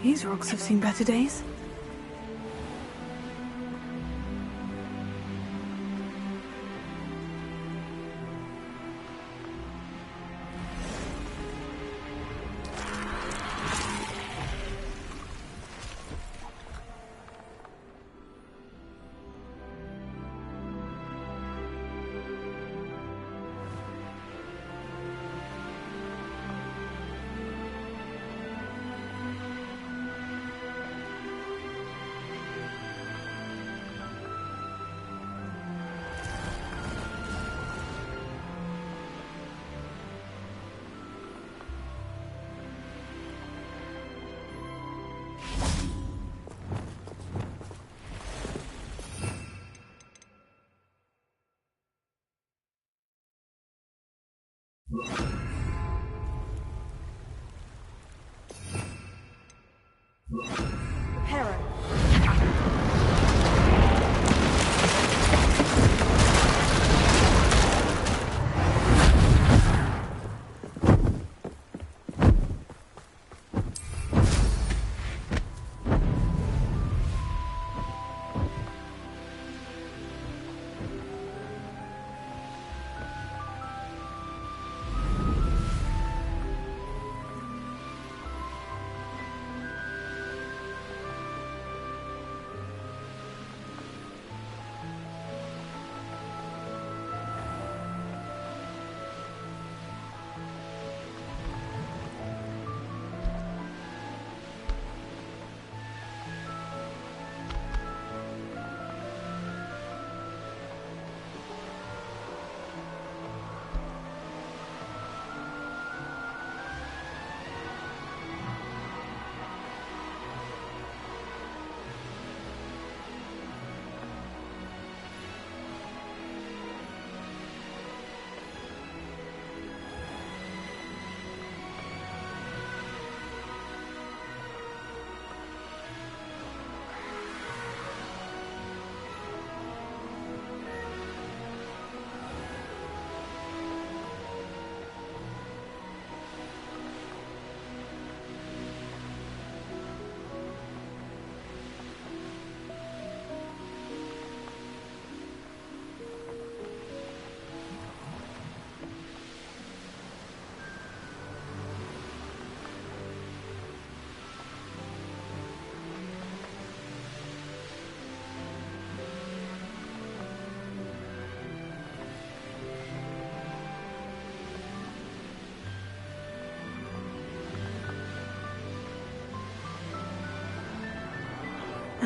These rocks have seen better days.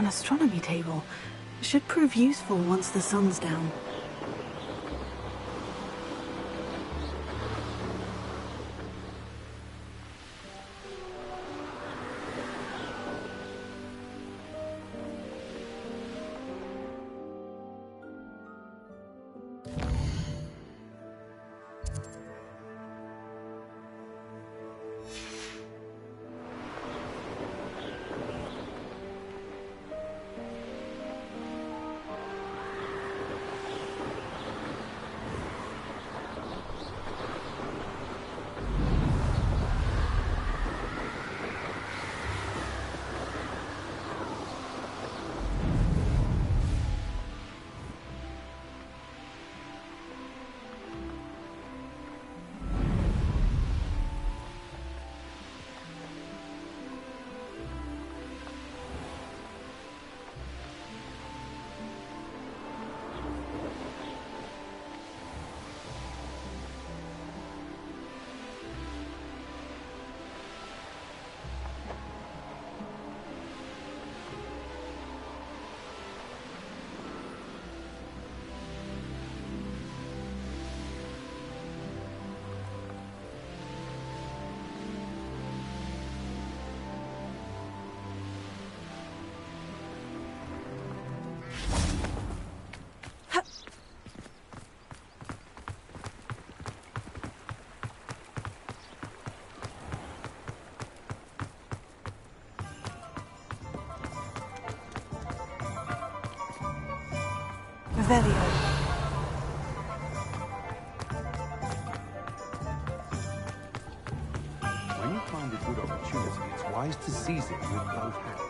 An astronomy table. Should prove useful once the sun's down. Velio. When you find a good opportunity, it's wise to seize it with both hands.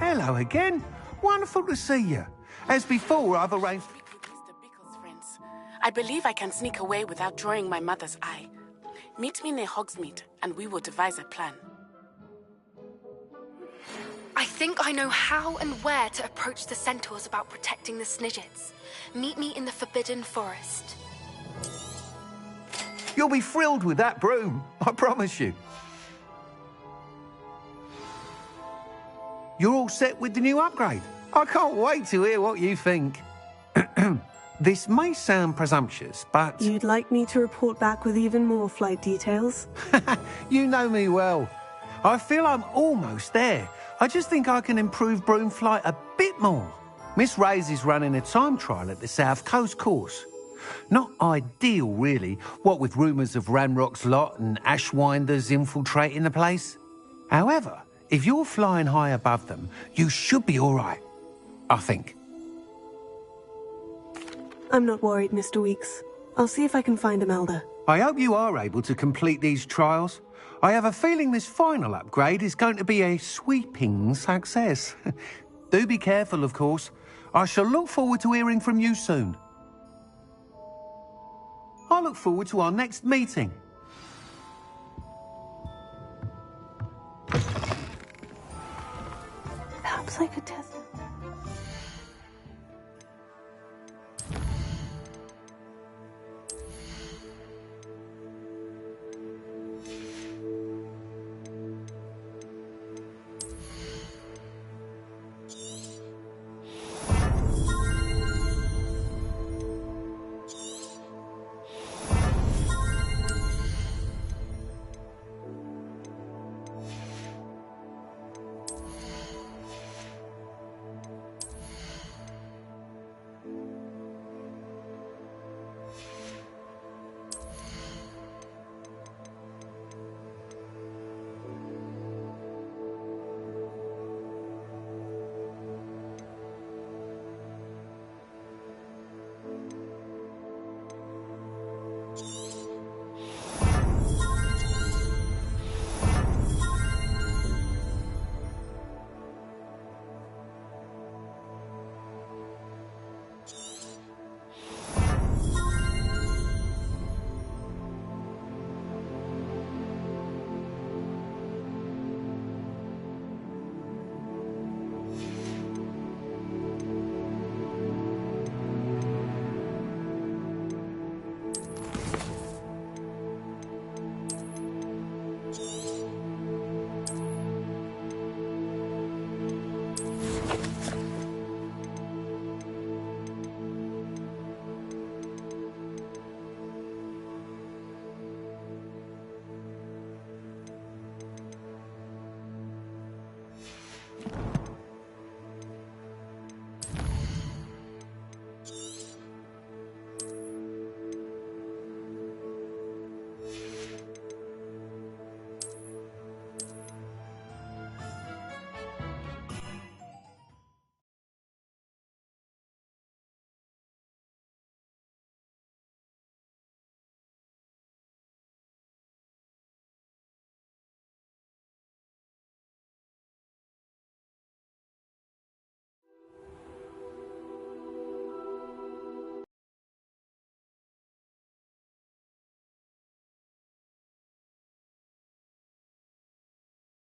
Hello again. Wonderful to see you. As before, I've arranged... I believe I can sneak away without drawing my mother's eye. Meet me near Hogsmeade, and we will devise a plan. I think I know how and where to approach the centaurs about protecting the Snidgets. Meet me in the Forbidden Forest. You'll be thrilled with that broom, I promise you. You're all set with the new upgrade. I can't wait to hear what you think. This may sound presumptuous, but... You'd like me to report back with even more flight details? You know me well. I feel I'm almost there. I just think I can improve broom flight a bit more. Miss Ray's is running a time trial at the South Coast course. Not ideal, really, what with rumours of Ranrock's lot and Ashwinders infiltrating the place. However, if you're flying high above them, you should be all right, I think. I'm not worried, Mr. Weeks. I'll see if I can find Imelda. I hope you are able to complete these trials. I have a feeling this final upgrade is going to be a sweeping success. Do be careful, of course. I shall look forward to hearing from you soon. I look forward to our next meeting. Perhaps I could test...